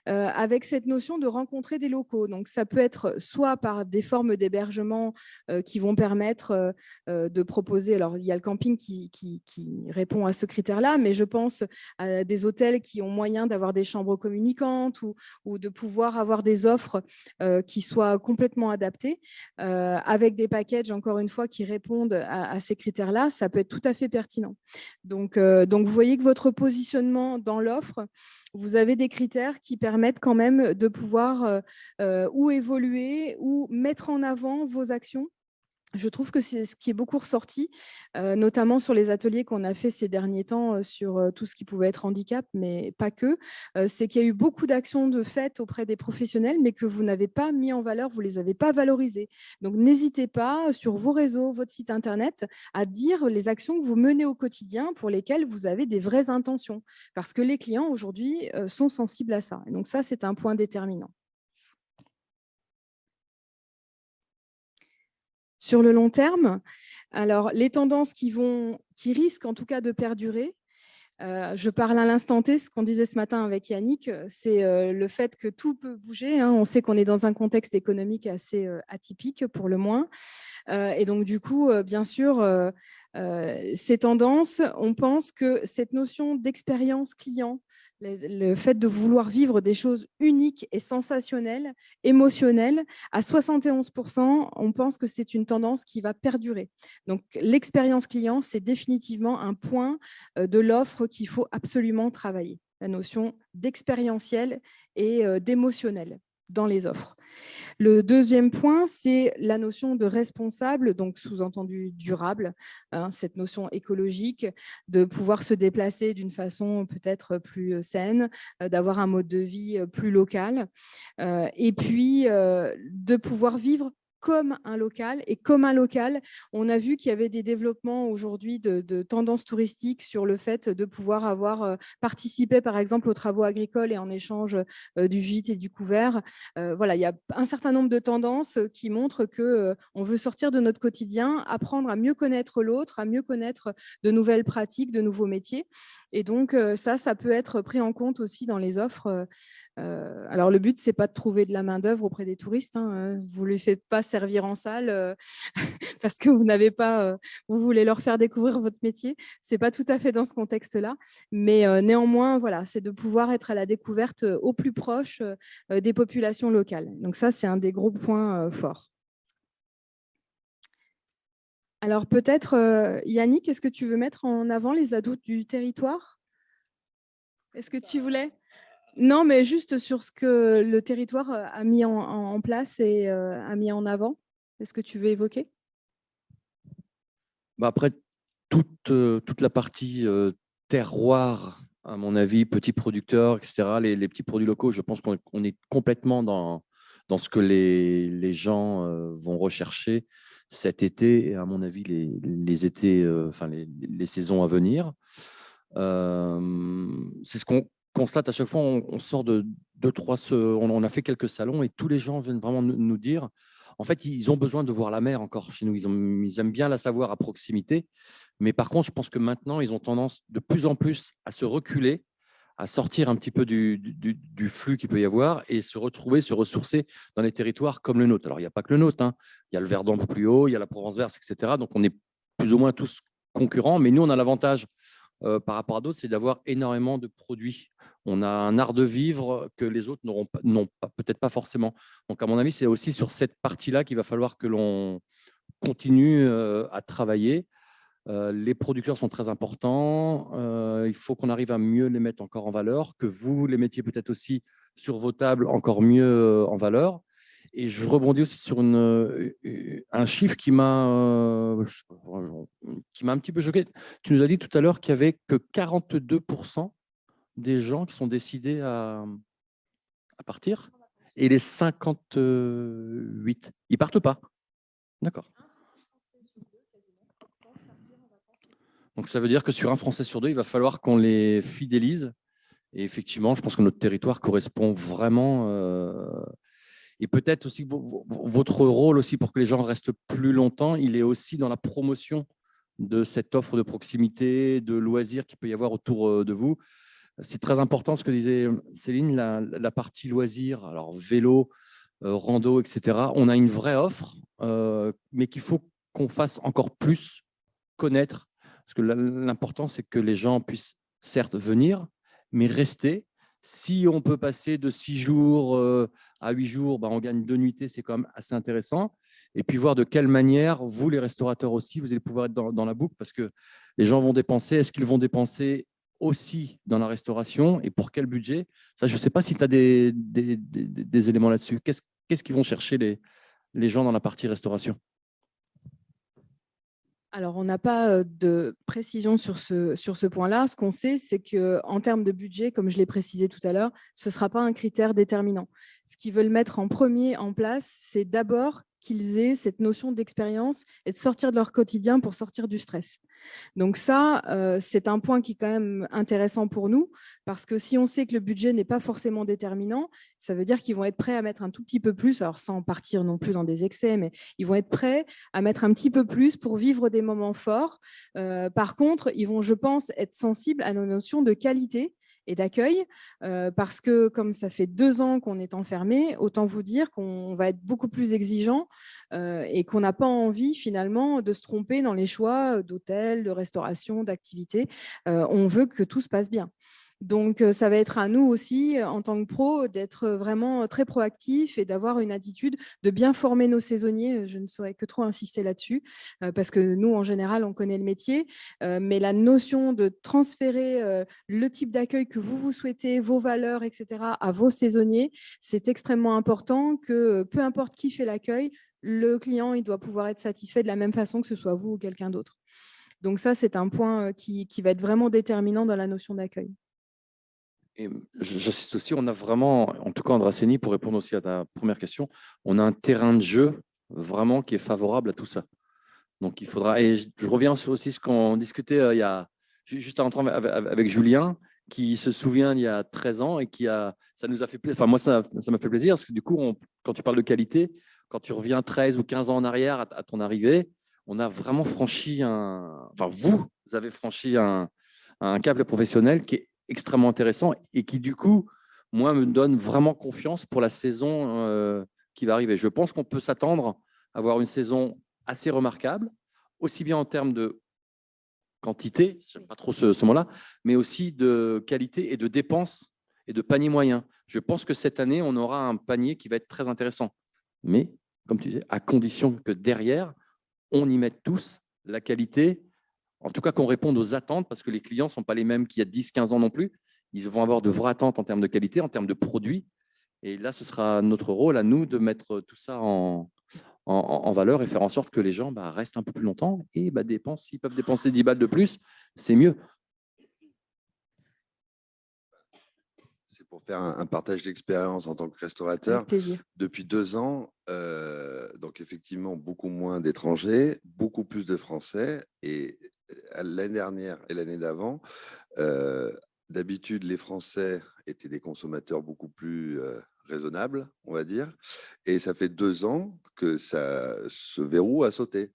avec cette notion de rencontrer des locaux. Donc, ça peut être soit par des formes d'hébergement qui vont permettre de proposer, alors il y a le camping qui répond à ce critère-là, mais je pense à des hôtels qui ont moyen d'avoir des chambres communicantes ou de pouvoir avoir des offres qui soient complètement adaptées, avec des packages, encore une fois, qui répondent à ces critères-là, ça peut être tout à fait pertinent. Donc, vous voyez que votre positionnement dans l'offre, vous avez des critères qui permettent quand même de pouvoir ou évoluer ou mettre en avant vos actions. Je trouve que c'est ce qui est beaucoup ressorti, notamment sur les ateliers qu'on a fait ces derniers temps sur tout ce qui pouvait être handicap, mais pas que. C'est qu'il y a eu beaucoup d'actions de fait auprès des professionnels, mais que vous n'avez pas mis en valeur, vous ne les avez pas valorisées. Donc, n'hésitez pas sur vos réseaux, votre site internet, à dire les actions que vous menez au quotidien pour lesquelles vous avez des vraies intentions. Parce que les clients, aujourd'hui, sont sensibles à ça. Et donc, ça, c'est un point déterminant. Sur le long terme, alors les tendances qui risquent en tout cas de perdurer, je parle à l'instant T, ce qu'on disait ce matin avec Yannick, c'est le fait que tout peut bouger. On sait qu'on est dans un contexte économique assez atypique pour le moins. Et donc du coup, bien sûr, ces tendances, on pense que cette notion d'expérience client, le fait de vouloir vivre des choses uniques et sensationnelles, émotionnelles, à 71%, on pense que c'est une tendance qui va perdurer. Donc, l'expérience client, c'est définitivement un point de l'offre qu'il faut absolument travailler, la notion d'expérientiel et d'émotionnel dans les offres. Le deuxième point, c'est la notion de responsable, donc sous-entendu durable, cette notion écologique, de pouvoir se déplacer d'une façon peut-être plus saine, d'avoir un mode de vie plus local, et puis de pouvoir vivre comme un local. Et comme un local, on a vu qu'il y avait des développements aujourd'hui de tendances touristiques sur le fait de pouvoir avoir participé, par exemple, aux travaux agricoles et en échange du gîte et du couvert. Voilà, il y a un certain nombre de tendances qui montrent qu'on veut sortir de notre quotidien, apprendre à mieux connaître l'autre, à mieux connaître de nouvelles pratiques, de nouveaux métiers. Et donc, ça peut être pris en compte aussi dans les offres. Alors, le but, ce n'est pas de trouver de la main-d'œuvre auprès des touristes. Vous ne les faites pas servir en salle parce que vous voulez leur faire découvrir votre métier. Ce n'est pas tout à fait dans ce contexte-là. Mais néanmoins, voilà, c'est de pouvoir être à la découverte au plus proche des populations locales. Donc ça, c'est un des gros points forts. Alors peut-être, Yannick, est-ce que tu veux mettre en avant les atouts du territoire? Est-ce que tu voulais? Non, mais juste sur ce que le territoire a mis en place et a mis en avant. Est-ce que tu veux évoquer? Après, toute la partie terroir, à mon avis, petits producteurs, etc., les petits produits locaux, je pense qu'on est complètement dans ce que les gens vont rechercher cet été et, à mon avis, les étés, enfin, les saisons à venir. C'est ce qu'on constate à chaque fois. On sort de deux, trois, on a fait quelques salons et tous les gens viennent vraiment nous dire, en fait, ils ont besoin de voir la mer encore chez nous. Ils aiment bien la savoir à proximité. Mais par contre, je pense que maintenant, ils ont tendance de plus en plus à se reculer, à sortir un petit peu du flux qu'il peut y avoir et se retrouver, se ressourcer dans des territoires comme le nôtre. Alors, il n'y a pas que le nôtre, hein. Il y a le Verdon un peu plus haut, il y a la Provence Verse, etc. Donc, on est plus ou moins tous concurrents. Mais nous, on a l'avantage par rapport à d'autres, c'est d'avoir énormément de produits. On a un art de vivre que les autres n'ont peut-être pas forcément. Donc, à mon avis, c'est aussi sur cette partie-là qu'il va falloir que l'on continue à travailler. Les producteurs sont très importants. Il faut qu'on arrive à mieux les mettre encore en valeur, que vous les mettiez peut-être aussi sur vos tables encore mieux en valeur. Et je rebondis aussi sur un chiffre qui m'a un petit peu choqué. Tu nous as dit tout à l'heure qu'il n'y avait que 42% des gens qui sont décidés à partir et les 58, ils ne partent pas. D'accord. Donc, ça veut dire que sur un Français sur deux, il va falloir qu'on les fidélise. Et effectivement, je pense que notre territoire correspond vraiment. Et peut-être aussi votre rôle aussi pour que les gens restent plus longtemps, il est aussi dans la promotion de cette offre de proximité, de loisirs qu'il peut y avoir autour de vous. C'est très important ce que disait Céline, la partie loisirs, alors vélo, rando, etc. On a une vraie offre, mais qu'il faut qu'on fasse encore plus connaître. Parce que l'important, c'est que les gens puissent certes venir, mais rester. Si on peut passer de 6 jours à 8 jours, on gagne 2 nuitées, c'est quand même assez intéressant. Et puis voir de quelle manière, vous, les restaurateurs aussi, vous allez pouvoir être dans la boucle, parce que les gens vont dépenser. Est-ce qu'ils vont dépenser aussi dans la restauration et pour quel budget? Ça, je ne sais pas si tu as des éléments là-dessus. Qu'est-ce qu'ils vont chercher les gens dans la partie restauration? Alors, on n'a pas de précision sur ce point-là. Ce qu'on sait, c'est qu'en termes de budget, comme je l'ai précisé tout à l'heure, ce ne sera pas un critère déterminant. Ce qu'ils veulent mettre en premier en place, c'est d'abord qu'ils aient cette notion d'expérience et de sortir de leur quotidien pour sortir du stress. Donc ça, c'est un point qui est quand même intéressant pour nous, parce que si on sait que le budget n'est pas forcément déterminant, ça veut dire qu'ils vont être prêts à mettre un tout petit peu plus, alors sans partir non plus dans des excès, mais ils vont être prêts à mettre un petit peu plus pour vivre des moments forts. Par contre, ils vont, je pense, être sensibles à nos notions de qualité et d'accueil, parce que comme ça fait 2 ans qu'on est enfermé, autant vous dire qu'on va être beaucoup plus exigeant et qu'on n'a pas envie finalement de se tromper dans les choix d'hôtels, de restauration, d'activités. On veut que tout se passe bien. Donc, ça va être à nous aussi, en tant que pro, d'être vraiment très proactifs et d'avoir une attitude de bien former nos saisonniers. Je ne saurais que trop insister là-dessus, parce que nous, en général, on connaît le métier, mais la notion de transférer le type d'accueil que vous souhaitez, vos valeurs, etc., à vos saisonniers, c'est extrêmement important que peu importe qui fait l'accueil, le client, il doit pouvoir être satisfait de la même façon que ce soit vous ou quelqu'un d'autre. Donc ça, c'est un point qui va être vraiment déterminant dans la notion d'accueil. Et j'assiste aussi, on a vraiment, en tout cas Andrasseni, pour répondre aussi à ta première question, on a un terrain de jeu vraiment qui est favorable à tout ça. Donc il faudra, et je reviens sur aussi ce qu'on discutait il y a, juste en train avec Julien, qui se souvient il y a 13 ans et ça nous a fait plaisir, enfin moi ça m'a fait plaisir, parce que du coup, quand tu parles de qualité, quand tu reviens 13 ou 15 ans en arrière à ton arrivée, on a vraiment franchi vous avez franchi un câble professionnel qui est extrêmement intéressant et qui, du coup, moi, me donne vraiment confiance pour la saison qui va arriver. Je pense qu'on peut s'attendre à avoir une saison assez remarquable, aussi bien en termes de quantité, je n'aime pas trop ce mot-là, mais aussi de qualité et de dépenses et de panier moyen. Je pense que cette année, on aura un panier qui va être très intéressant. Mais, comme tu disais, à condition que derrière, on y mette tous la qualité, en tout cas qu'on réponde aux attentes, parce que les clients ne sont pas les mêmes qu'il y a 10, 15 ans non plus. Ils vont avoir de vraies attentes en termes de qualité, en termes de produits. Et là, ce sera notre rôle à nous de mettre tout ça en valeur et faire en sorte que les gens restent un peu plus longtemps et dépensent. S'ils peuvent dépenser 10 balles de plus, c'est mieux. C'est pour faire un partage d'expérience en tant que restaurateur. Avec plaisir. Depuis 2 ans, donc effectivement, beaucoup moins d'étrangers, beaucoup plus de Français. Et l'année dernière et l'année d'avant, d'habitude, les Français étaient des consommateurs beaucoup plus raisonnables, on va dire. Et ça fait 2 ans que ce verrou a sauté.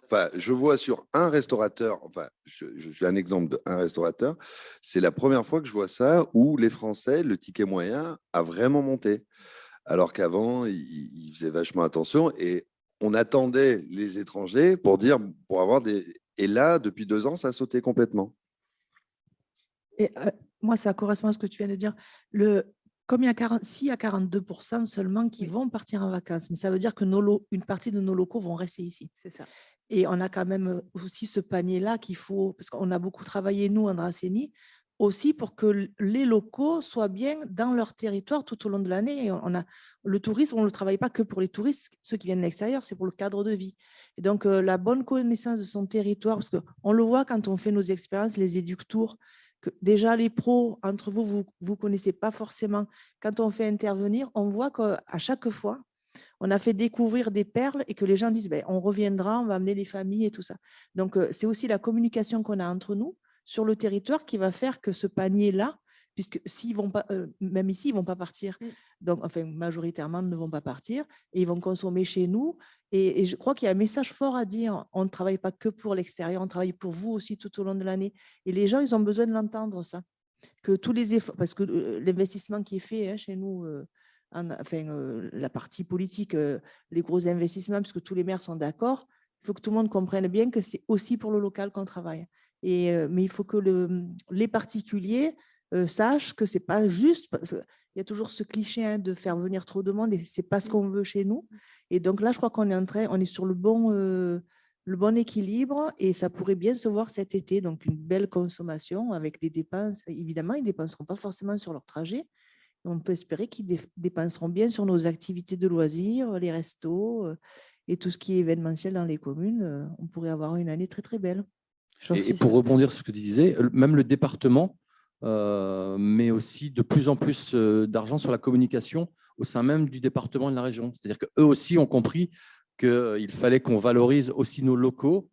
Enfin, je vois sur un restaurateur, je suis un exemple d'un restaurateur, c'est la première fois que je vois ça où les Français, le ticket moyen a vraiment monté. Alors qu'avant, ils faisaient vachement attention et on attendait les étrangers pour avoir des. Et là, depuis 2 ans, ça a sauté complètement. Et moi, ça correspond à ce que tu viens de dire. Comme il y a 42% seulement qui vont partir en vacances, mais ça veut dire que une partie de nos locaux vont rester ici. C'est ça. Et on a quand même aussi ce panier-là qu'il faut, parce qu'on a beaucoup travaillé, nous, en Dracénie, aussi pour que les locaux soient bien dans leur territoire tout au long de l'année. Et le tourisme, on ne le travaille pas que pour les touristes, ceux qui viennent de l'extérieur, c'est pour le cadre de vie. Et donc, la bonne connaissance de son territoire, parce qu'on le voit quand on fait nos expériences, les éductours, que déjà les pros, entre vous ne connaissez pas forcément. Quand on fait intervenir, on voit qu'à chaque fois, on a fait découvrir des perles et que les gens disent on reviendra, on va amener les familles et tout ça. Donc, c'est aussi la communication qu'on a entre nous sur le territoire qui va faire que ce panier-là, puisque s'ils vont pas, même ici, ils ne vont pas partir. Donc, enfin, majoritairement, ils ne vont pas partir et ils vont consommer chez nous. Et je crois qu'il y a un message fort à dire. On ne travaille pas que pour l'extérieur, on travaille pour vous aussi tout au long de l'année. Et les gens, ils ont besoin de l'entendre, ça. Que tous les efforts, parce que l'investissement qui est fait chez nous, la partie politique, les gros investissements, parce que tous les maires sont d'accord, il faut que tout le monde comprenne bien que c'est aussi pour le local qu'on travaille. Mais il faut que les particuliers sachent que ce n'est pas juste, parce qu'il y a toujours ce cliché de faire venir trop de monde et ce n'est pas ce qu'on veut chez nous. Et donc là, je crois qu'on est sur le bon équilibre et ça pourrait bien se voir cet été. Donc, une belle consommation avec des dépenses. Évidemment, ils ne dépenseront pas forcément sur leur trajet. On peut espérer qu'ils dépenseront bien sur nos activités de loisirs, les restos et tout ce qui est événementiel dans les communes. On pourrait avoir une année très, très belle. Et pour rebondir sur ce que tu disais, même le département met aussi de plus en plus d'argent sur la communication au sein même du département et de la région. C'est-à-dire qu'eux aussi ont compris qu'il fallait qu'on valorise aussi nos locaux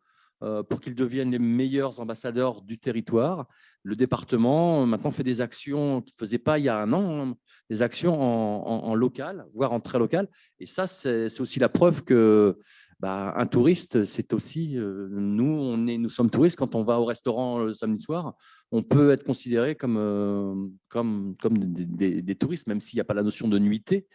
pour qu'ils deviennent les meilleurs ambassadeurs du territoire. Le département, maintenant, fait des actions qu'il ne faisait pas il y a 1 an, des actions en local, voire en très local. Et ça, c'est aussi la preuve que un touriste, c'est aussi… nous sommes touristes. Quand on va au restaurant le samedi soir, on peut être considéré comme des touristes, même s'il n'y a pas la notion de nuitée.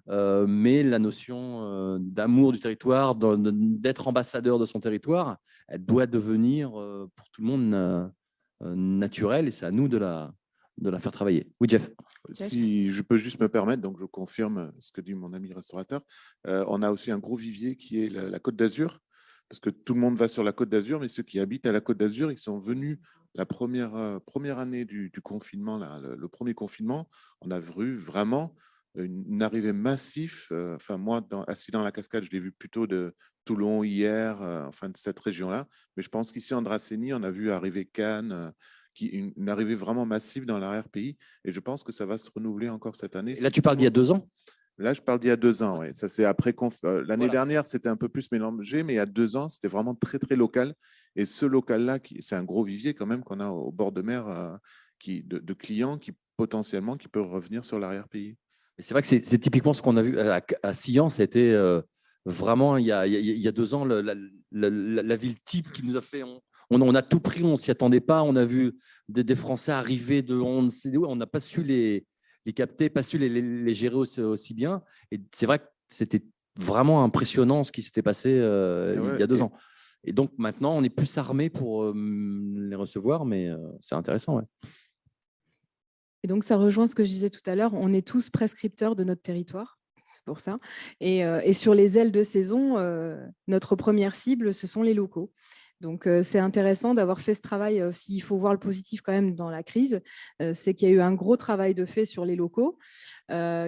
Mais la notion d'amour du territoire, d'être ambassadeur de son territoire, elle doit devenir pour tout le monde naturelle et c'est à nous de la faire travailler. Oui, Jeff. Si je peux juste me permettre, donc je confirme ce que dit mon ami restaurateur, on a aussi un gros vivier qui est la Côte d'Azur, parce que tout le monde va sur la Côte d'Azur, mais ceux qui habitent à la Côte d'Azur, ils sont venus la première année du confinement, le premier confinement, on a vu vraiment une arrivée massive. Enfin, moi, assis dans la cascade, je l'ai vu plutôt de Toulon hier, enfin de cette région-là. Mais je pense qu'ici, en Dracénie, on a vu arriver Cannes, une arrivée vraiment massive dans l'arrière-pays. Et je pense que ça va se renouveler encore cette année. Et là, tu parles d'il y a 2 ans? Là, je parle d'il y a 2 ans. Ouais. Ça, c'est après. L'année dernière, c'était un peu plus mélangé, mais il y a 2 ans, c'était vraiment très, très local. Et ce local-là, c'est un gros vivier quand même qu'on a au bord de mer de clients qui potentiellement qui peuvent revenir sur l'arrière-pays. C'est vrai que c'est typiquement ce qu'on a vu à Sillan. C'était vraiment, il y a 2 ans, la ville type qui nous a fait… On a tout pris, on ne s'y attendait pas. On a vu des Français arriver de on ne sait où. On n'a pas su les capter, pas su les gérer aussi bien. Et c'est vrai que c'était vraiment impressionnant ce qui s'était passé il y a 2 ans. Et donc maintenant, on est plus armé pour les recevoir, mais c'est intéressant. Ouais. Et donc, ça rejoint ce que je disais tout à l'heure. On est tous prescripteurs de notre territoire. C'est pour ça. Et sur les ailes de saison, notre première cible, ce sont les locaux. Donc, c'est intéressant d'avoir fait ce travail. S'il faut voir le positif quand même dans la crise, c'est qu'il y a eu un gros travail de fait sur les locaux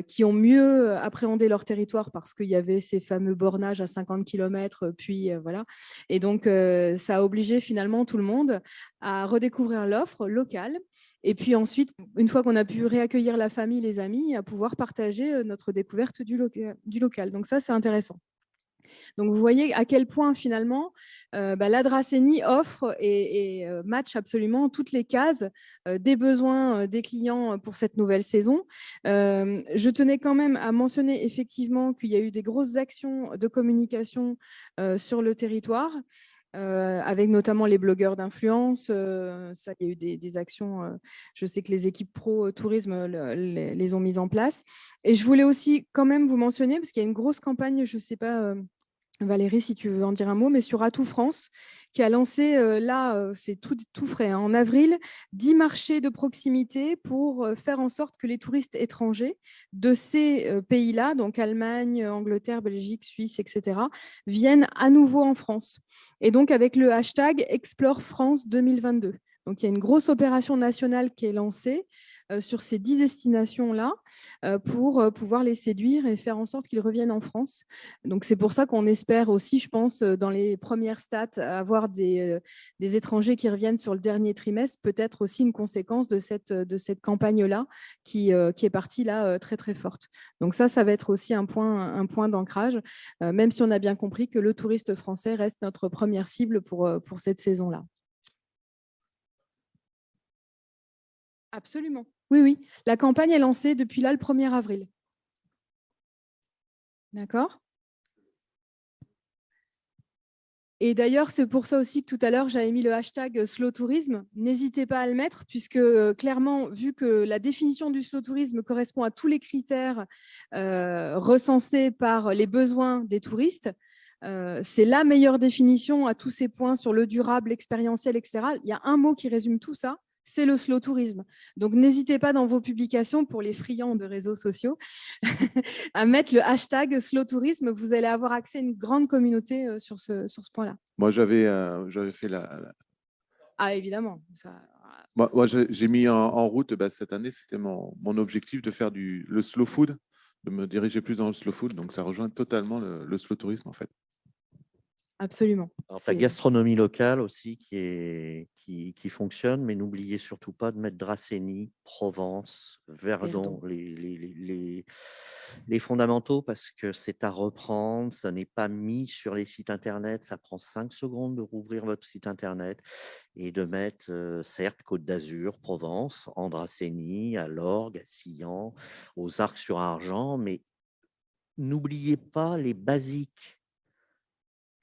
qui ont mieux appréhendé leur territoire parce qu'il y avait ces fameux bornages à 50 km. Puis voilà. Et donc, ça a obligé finalement tout le monde à redécouvrir l'offre locale. Et puis ensuite, une fois qu'on a pu réaccueillir la famille, les amis, à pouvoir partager notre découverte du local. Donc ça, c'est intéressant. Donc, vous voyez à quel point, finalement, la Dracénie offre et match absolument toutes les cases des besoins des clients pour cette nouvelle saison. Je tenais quand même à mentionner effectivement qu'il y a eu des grosses actions de communication sur le territoire. Avec notamment les blogueurs d'influence. Ça, il y a eu des actions, je sais que les équipes pro tourisme les ont mises en place. Et je voulais aussi quand même vous mentionner, parce qu'il y a une grosse campagne, je ne sais pas, Valérie, si tu veux en dire un mot, mais sur Atout France, qui a lancé, c'est tout frais, hein, en avril, 10 marchés de proximité pour faire en sorte que les touristes étrangers de ces pays-là, donc Allemagne, Angleterre, Belgique, Suisse, etc., viennent à nouveau en France. Et donc, avec le hashtag Explore France 2022. Donc, il y a une grosse opération nationale qui est lancée sur ces 10 destinations-là pour pouvoir les séduire et faire en sorte qu'ils reviennent en France. Donc, c'est pour ça qu'on espère aussi, je pense, dans les premières stats, avoir des étrangers qui reviennent sur le dernier trimestre, peut-être aussi une conséquence de cette campagne-là qui est partie là très, très forte. Donc, ça va être aussi un point d'ancrage, même si on a bien compris que le touriste français reste notre première cible pour cette saison-là. Absolument. Oui, oui. La campagne est lancée depuis là le 1er avril. D'accord ? Et d'ailleurs, c'est pour ça aussi que tout à l'heure, j'avais mis le hashtag slow tourisme. N'hésitez pas à le mettre, puisque clairement, vu que la définition du slow tourisme correspond à tous les critères recensés par les besoins des touristes, c'est la meilleure définition à tous ces points sur le durable, l'expérientiel, etc. Il y a un mot qui résume tout ça, c'est le slow tourisme. Donc, n'hésitez pas dans vos publications, pour les friands de réseaux sociaux, à mettre le hashtag slow tourisme. Vous allez avoir accès à une grande communauté sur ce point-là. Moi, j'avais fait Ah, évidemment. Ça... Moi, j'ai mis en route, cette année, c'était mon objectif de faire le slow food, de me diriger plus dans le slow food. Donc, ça rejoint totalement le slow tourisme, en fait. Absolument. Alors, la gastronomie locale aussi qui fonctionne, mais n'oubliez surtout pas de mettre Dracénie, Provence, Verdon, les fondamentaux, parce que c'est à reprendre, ça n'est pas mis sur les sites internet, ça prend 5 secondes de rouvrir votre site internet et de mettre, certes, Côte d'Azur, Provence, en Dracénie, à l'Orgue, à Sillan, aux Arcs-sur-Argent, mais n'oubliez pas les basiques.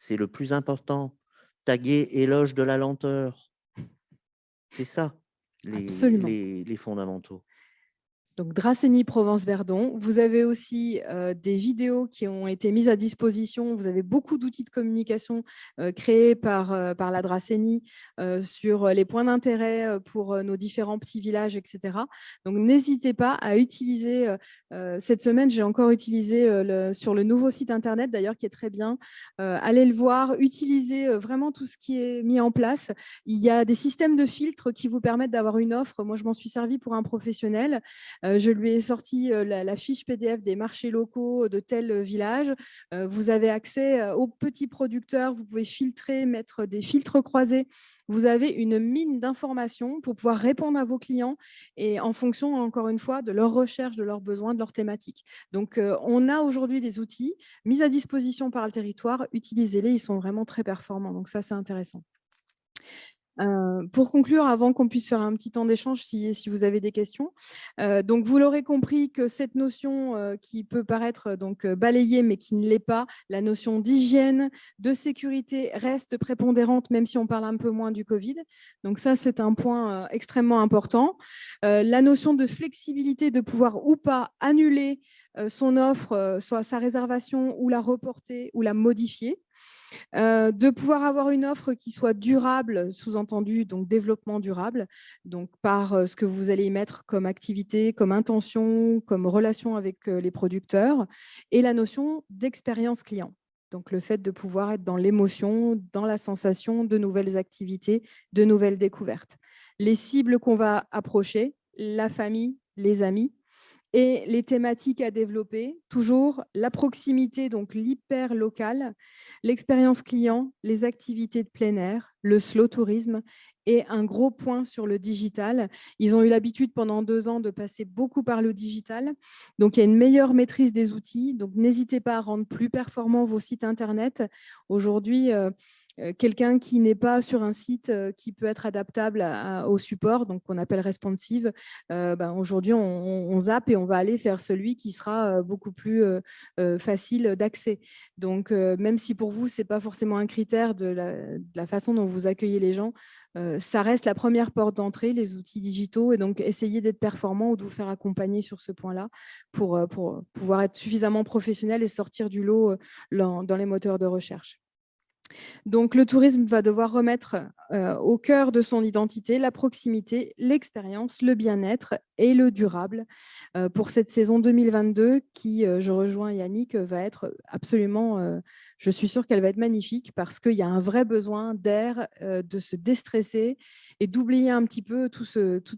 C'est le plus important. Taguer éloge de la lenteur. C'est ça, les fondamentaux. Donc, Dracénie, Provence, Verdon. Vous avez aussi des vidéos qui ont été mises à disposition. Vous avez beaucoup d'outils de communication créés par la Dracénie sur les points d'intérêt pour nos différents petits villages, etc. Donc, n'hésitez pas à utiliser. Cette semaine, j'ai encore utilisé sur le nouveau site internet, d'ailleurs, qui est très bien. Allez le voir, utilisez vraiment tout ce qui est mis en place. Il y a des systèmes de filtres qui vous permettent d'avoir une offre. Moi, je m'en suis servi pour un professionnel. Je lui ai sorti la fiche PDF des marchés locaux de tel village. Vous avez accès aux petits producteurs. Vous pouvez filtrer, mettre des filtres croisés. Vous avez une mine d'informations pour pouvoir répondre à vos clients et en fonction, encore une fois, de leurs recherches, de leurs besoins, de leurs thématiques. Donc, on a aujourd'hui des outils mis à disposition par le territoire. Utilisez-les, ils sont vraiment très performants. Donc, ça, c'est intéressant. Pour conclure, avant qu'on puisse faire un petit temps d'échange, si vous avez des questions, donc vous l'aurez compris que cette notion qui peut paraître balayée, mais qui ne l'est pas, la notion d'hygiène, de sécurité reste prépondérante, même si on parle un peu moins du Covid. Donc ça, c'est un point extrêmement important. La notion de flexibilité, de pouvoir ou pas annuler son offre, soit sa réservation, ou la reporter, ou la modifier. De pouvoir avoir une offre qui soit durable, sous-entendu donc développement durable, donc par ce que vous allez y mettre comme activité, comme intention, comme relation avec les producteurs, et la notion d'expérience client. Donc, le fait de pouvoir être dans l'émotion, dans la sensation de nouvelles activités, de nouvelles découvertes. Les cibles qu'on va approcher, la famille, les amis, et les thématiques à développer, toujours la proximité, donc l'hyper local, l'expérience client, les activités de plein air, le slow tourisme et un gros point sur le digital. Ils ont eu l'habitude pendant 2 ans de passer beaucoup par le digital. Donc, il y a une meilleure maîtrise des outils. Donc, n'hésitez pas à rendre plus performants vos sites Internet. Aujourd'hui, quelqu'un qui n'est pas sur un site qui peut être adaptable au support, donc qu'on appelle responsive, aujourd'hui, on zappe et on va aller faire celui qui sera beaucoup plus facile d'accès. Donc, même si pour vous, ce n'est pas forcément un critère de la façon dont vous accueillez les gens, ça reste la première porte d'entrée, les outils digitaux, et donc essayez d'être performant ou de vous faire accompagner sur ce point-là pour pouvoir être suffisamment professionnel et sortir du lot dans les moteurs de recherche. Donc, le tourisme va devoir remettre au cœur de son identité la proximité, l'expérience, le bien-être et le durable pour cette saison 2022 qui, je rejoins Yannick, va être absolument, je suis sûre qu'elle va être magnifique parce qu'il y a un vrai besoin d'air, de se déstresser et d'oublier un petit peu toutes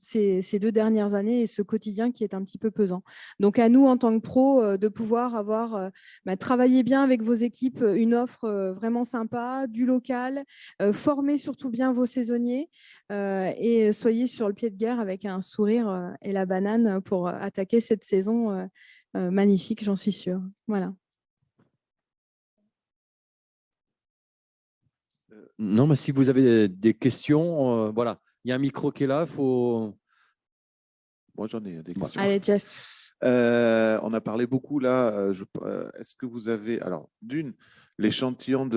ces 2 dernières années et ce quotidien qui est un petit peu pesant. Donc, à nous, en tant que pros, de pouvoir avoir travaillé bien avec vos équipes, une offre vraiment sympa, du local, formez surtout bien vos saisonniers et soyez sur le pied de guerre avec un sourire et la banane pour attaquer cette saison magnifique, j'en suis sûre. Voilà. Non, mais si vous avez des questions, voilà, il y a un micro qui est là, faut. Moi, j'en ai des questions. Allez, Jeff. On a parlé beaucoup là. Est-ce que vous avez, alors, l'échantillon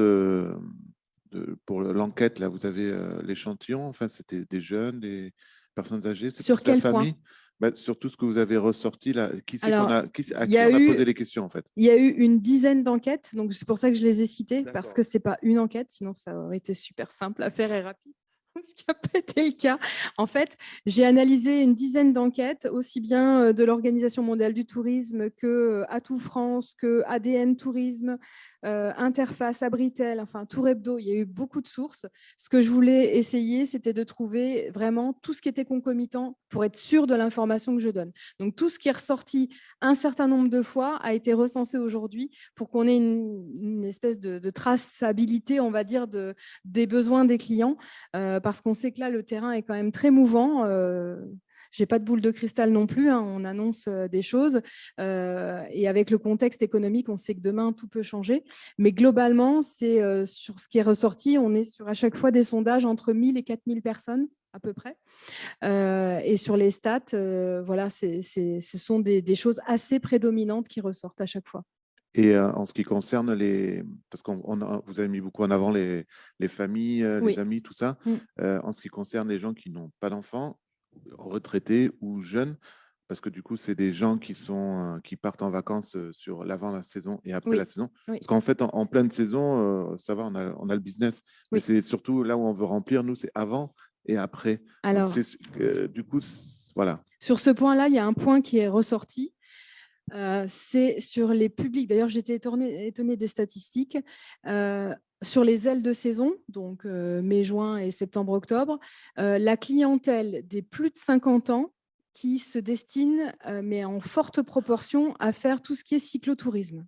pour l'enquête, là, vous avez l'échantillon, enfin, c'était des jeunes, des personnes âgées, c'est Sur plus la quel famille point? sur tout ce que vous avez ressorti là. À qui on a posé les questions, en fait? Il y a eu une dizaine d'enquêtes, donc c'est pour ça que je les ai citées, parce D'accord. que ce n'est pas une enquête, sinon ça aurait été super simple à faire et rapide. Ce qui n'a pas été le cas. En fait, j'ai analysé une dizaine d'enquêtes, aussi bien de l'Organisation mondiale du tourisme que Atout France, que ADN Tourisme, Interface, Abritel, enfin Tour Hebdo. Il y a eu beaucoup de sources. Ce que je voulais essayer, c'était de trouver vraiment tout ce qui était concomitant pour être sûr de l'information que je donne. Donc, tout ce qui est ressorti un certain nombre de fois a été recensé aujourd'hui pour qu'on ait une espèce de traçabilité, on va dire, des besoins des clients. Parce qu'on sait que là, le terrain est quand même très mouvant. Je n'ai pas de boule de cristal non plus, hein, on annonce des choses. Et avec le contexte économique, on sait que demain, tout peut changer. Mais globalement, c'est sur ce qui est ressorti, on est sur à chaque fois des sondages entre 1000 et 4000 personnes à peu près. Et sur les stats, voilà, ce sont des choses assez prédominantes qui ressortent à chaque fois. Et en ce qui concerne parce que vous avez mis beaucoup en avant les familles, Oui. les amis, tout ça. En ce qui concerne les gens qui n'ont pas d'enfants, retraités ou jeunes, parce que du coup, c'est des gens qui partent en vacances sur l'avant la saison et après Oui. la saison. Oui. Parce qu'en fait, en pleine saison, ça va, on a le business. Mais Oui. c'est surtout là où on veut remplir, nous, c'est avant et après. Alors, donc, du coup, voilà. Sur ce point-là, il y a un point qui est ressorti. C'est sur les publics. D'ailleurs, j'étais étonnée des statistiques. Sur les ailes de saison, donc mai, juin et septembre-octobre, la clientèle des plus de 50 ans qui se destine, mais en forte proportion, à faire tout ce qui est cyclotourisme.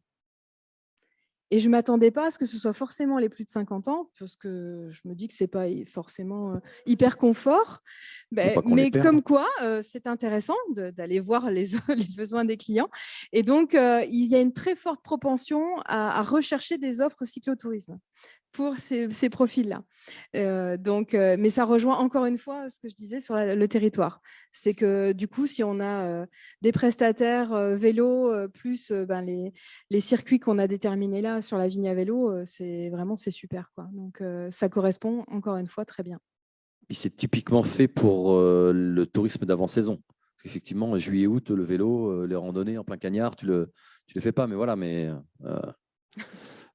Et je ne m'attendais pas à ce que ce soit forcément les plus de 50 ans, parce que je me dis que ce n'est pas forcément hyper confort. Mais comme quoi, c'est intéressant d'aller voir les besoins des clients. Et donc, il y a une très forte propension à rechercher des offres cyclotourisme pour ces profils-là. Mais ça rejoint encore une fois ce que je disais sur le territoire. C'est que du coup, si on a des prestataires vélo, plus les circuits qu'on a déterminés là sur la vigne à vélo, c'est super, quoi. Donc, ça correspond encore une fois très bien. Puis c'est typiquement fait pour le tourisme d'avant-saison. Parce qu'effectivement, juillet-août, le vélo, les randonnées en plein cagnard, tu le fais pas. Mais voilà,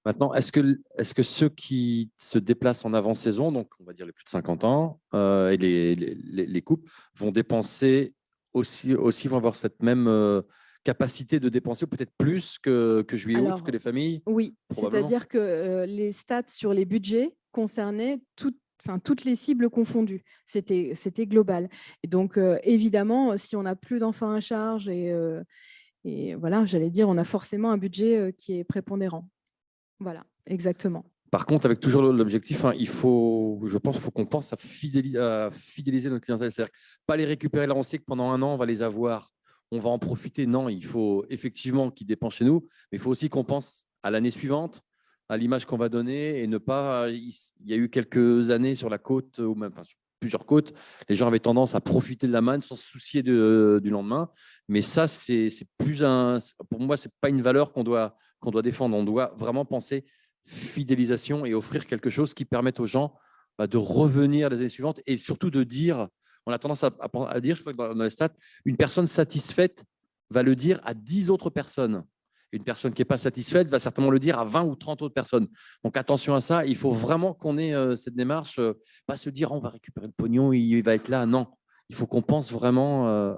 maintenant, est-ce que ceux qui se déplacent en avant-saison, donc on va dire les plus de 50 ans, et les couples, vont dépenser aussi, vont avoir cette même capacité de dépenser, peut-être plus que juillet, août, Alors, que les familles? oui, Probablement. c'est-à-dire que les stats sur les budgets concernaient toutes les cibles confondues. C'était global. Et donc, évidemment, si on n'a plus d'enfants à charge et voilà, j'allais dire, on a forcément un budget qui est prépondérant. Voilà, exactement. Par contre, avec toujours l'objectif, hein, je pense qu'il faut qu'on pense à fidéliser notre clientèle. C'est-à-dire pas les récupérer là, on sait que pendant un an, on va les avoir, on va en profiter. Non, il faut effectivement qu'ils dépensent chez nous, mais il faut aussi qu'on pense à l'année suivante, à l'image qu'on va donner et ne pas. Il y a eu quelques années sur la côte, ou même sur plusieurs côtes, les gens avaient tendance à profiter de la manne sans se soucier du lendemain. Mais ça, c'est plus pour moi, c'est pas une valeur qu'on doit défendre. On doit vraiment penser fidélisation et offrir quelque chose qui permette aux gens de revenir les années suivantes et surtout de dire, on a tendance à dire, je crois que dans les stats, une personne satisfaite va le dire à 10 autres personnes. Une personne qui n'est pas satisfaite va certainement le dire à 20 ou 30 autres personnes. Donc attention à ça, il faut vraiment qu'on ait cette démarche, pas se dire on va récupérer le pognon, il va être là. Non, il faut qu'on pense vraiment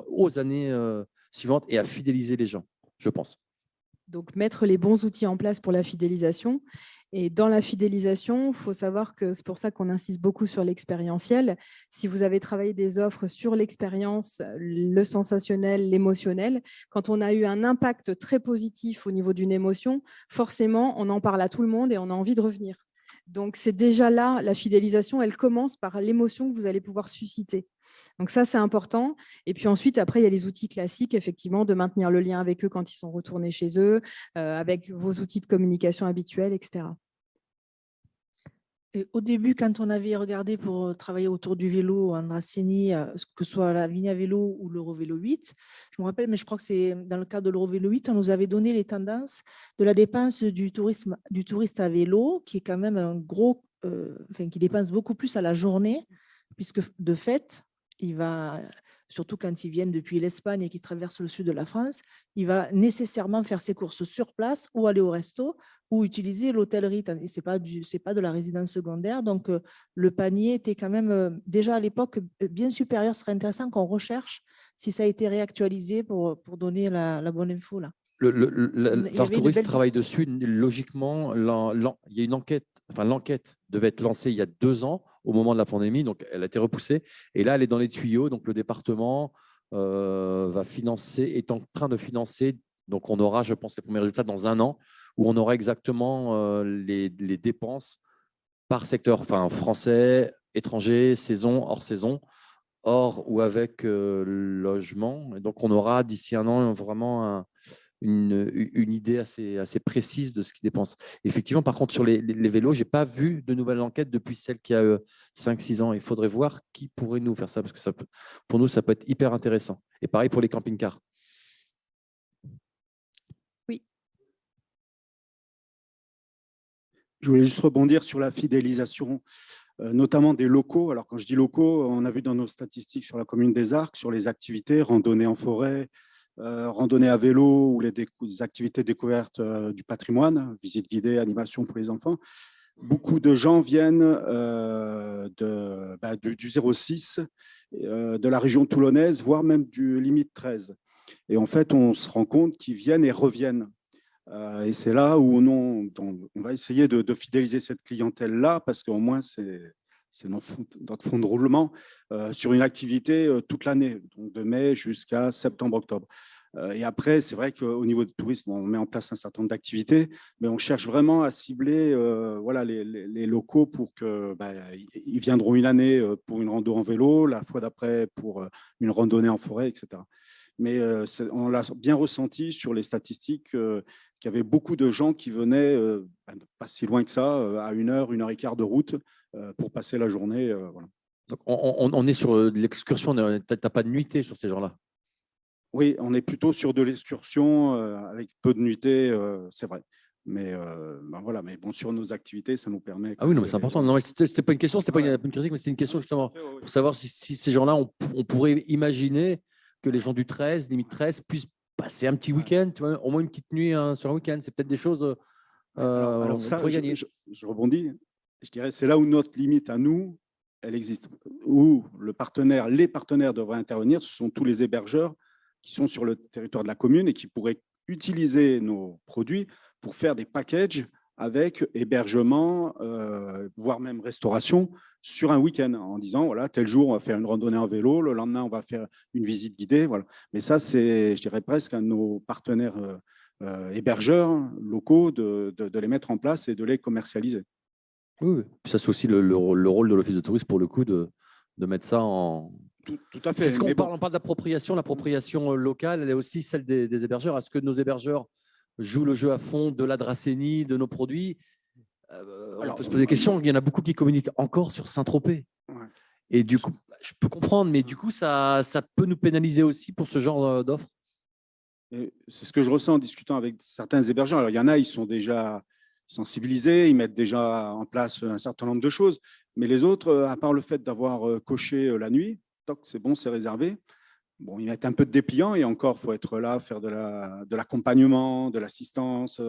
aux années suivantes et à fidéliser les gens, je pense. Donc, mettre les bons outils en place pour la fidélisation. Et dans la fidélisation, il faut savoir que c'est pour ça qu'on insiste beaucoup sur l'expérientiel. Si vous avez travaillé des offres sur l'expérience, le sensationnel, l'émotionnel, quand on a eu un impact très positif au niveau d'une émotion, forcément, on en parle à tout le monde et on a envie de revenir. Donc, c'est déjà là, la fidélisation, elle commence par l'émotion que vous allez pouvoir susciter. Donc ça, c'est important. Et puis ensuite, après, il y a les outils classiques, effectivement, de maintenir le lien avec eux quand ils sont retournés chez eux, avec vos outils de communication habituels, etc. Et au début, quand on avait regardé pour travailler autour du vélo en Dracénie, que ce soit la Vigna Vélo ou l'Eurovélo 8, je me rappelle, mais je crois que c'est dans le cadre de l'Eurovélo 8, on nous avait donné les tendances de la dépense du touriste à vélo, qui est quand même un gros, qui dépense beaucoup plus à la journée, puisque de fait, il va, surtout quand ils viennent depuis l'Espagne et qu'ils traversent le sud de la France, il va nécessairement faire ses courses sur place ou aller au resto ou utiliser l'hôtellerie. Ce n'est pas de la résidence secondaire. Donc, le panier était quand même déjà à l'époque bien supérieur. Ce serait intéressant qu'on recherche si ça a été réactualisé pour donner la bonne info là. Tourist travaille dessus. Logiquement, il y a une enquête. Enfin, l'enquête devait être lancée il y a 2 ans au moment de la pandémie, donc elle a été repoussée. Et là, elle est dans les tuyaux. Donc, le département va financer, est en train de financer. Donc, on aura, je pense, les premiers résultats dans 1 an, où on aura exactement les dépenses par secteur, enfin français, étranger, saison, hors saison, hors ou avec logement. Et donc, on aura d'ici 1 an vraiment une idée assez précise de ce qu'ils dépensent. Effectivement, par contre, sur les vélos, je n'ai pas vu de nouvelle enquête depuis celle qui a 5-6 ans. Il faudrait voir qui pourrait nous faire ça, parce que pour nous, ça peut être hyper intéressant. Et pareil pour les camping-cars. Oui. Je voulais juste rebondir sur la fidélisation, notamment des locaux. Alors, quand je dis locaux, on a vu dans nos statistiques sur la commune des Arcs, sur les activités, randonnée en forêt, randonnée à vélo ou les activités découvertes du patrimoine, visite guidée, animation pour les enfants. Beaucoup de gens viennent du 06, de la région toulonnaise, voire même du limite 13. Et en fait, on se rend compte qu'ils viennent et reviennent. Et c'est là où on va essayer de fidéliser cette clientèle-là, parce qu'au moins, c'est notre fond de roulement sur une activité toute l'année, donc de mai jusqu'à septembre-octobre. Et après, c'est vrai qu'au niveau du tourisme, on met en place un certain nombre d'activités, mais on cherche vraiment à cibler les locaux pour qu'ils viendront une année pour une rando en vélo, la fois d'après pour une randonnée en forêt, etc. Mais on l'a bien ressenti sur les statistiques qu'il y avait beaucoup de gens qui venaient pas si loin que ça, à 1h et quart de route pour passer la journée. Voilà. Donc, on est sur de l'excursion, tu n'as pas de nuitée sur ces gens-là? Oui, on est plutôt sur de l'excursion avec peu de nuitées, c'est vrai. Mais voilà, mais bon, sur nos activités, ça nous permet. Ah oui, non, mais c'est important. Non, c'était pas une question, c'était pas une critique, mais c'était une question justement pour savoir si ces gens-là, on pourrait imaginer que les gens du 13, limite 13, puissent passer un petit week-end, tu vois, au moins une petite nuit sur un week-end. C'est peut-être des choses alors ça, pourrait gagner. Je rebondis. Je dirais c'est là où notre limite à nous, elle existe. Où les partenaires devraient intervenir, ce sont tous les hébergeurs qui sont sur le territoire de la commune et qui pourraient utiliser nos produits pour faire des packages avec hébergement, voire même restauration sur un week-end, en disant, voilà, tel jour, on va faire une randonnée en vélo, le lendemain, on va faire une visite guidée. Voilà. Mais ça, c'est, je dirais, presque un de nos partenaires hébergeurs locaux de les mettre en place et de les commercialiser. Oui, ça, c'est aussi le rôle de l'Office de tourisme, pour le coup, de mettre ça en… Tout à fait. C'est ce qu'on parle, on parle d'appropriation. L'appropriation locale, elle est aussi celle des hébergeurs. Est-ce que nos hébergeurs jouent le jeu à fond de la Dracénie, de nos produits? On peut se poser des questions. Il y en a beaucoup qui communiquent encore sur Saint-Tropez. Ouais. Et du coup, je peux comprendre, mais du coup, ça peut nous pénaliser aussi pour ce genre d'offres. C'est ce que je ressens en discutant avec certains hébergeurs. Alors, il y en a, ils sont déjà sensibilisés, ils mettent déjà en place un certain nombre de choses. Mais les autres, à part le fait d'avoir coché la nuit, c'est bon, c'est réservé. Bon, ils mettent un peu de dépliant et encore, il faut être là, faire de l'accompagnement, de l'assistance,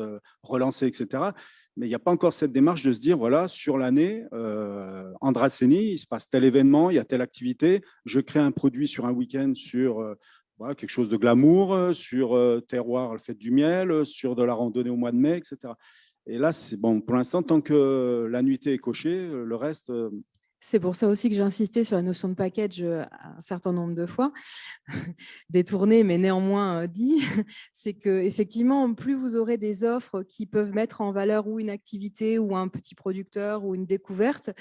relancer, etc. Mais il n'y a pas encore cette démarche de se dire, voilà, sur l'année, en Dracénie, il se passe tel événement, il y a telle activité, je crée un produit sur un week-end sur voilà, quelque chose de glamour, sur terroir, le fait du miel, sur de la randonnée au mois de mai, etc. Et là, c'est bon, pour l'instant, tant que la nuitée est cochée, le reste… C'est pour ça aussi que j'ai insisté sur la notion de package un certain nombre de fois, détourné mais néanmoins dit, c'est qu'effectivement, plus vous aurez des offres qui peuvent mettre en valeur ou une activité ou un petit producteur ou une découverte,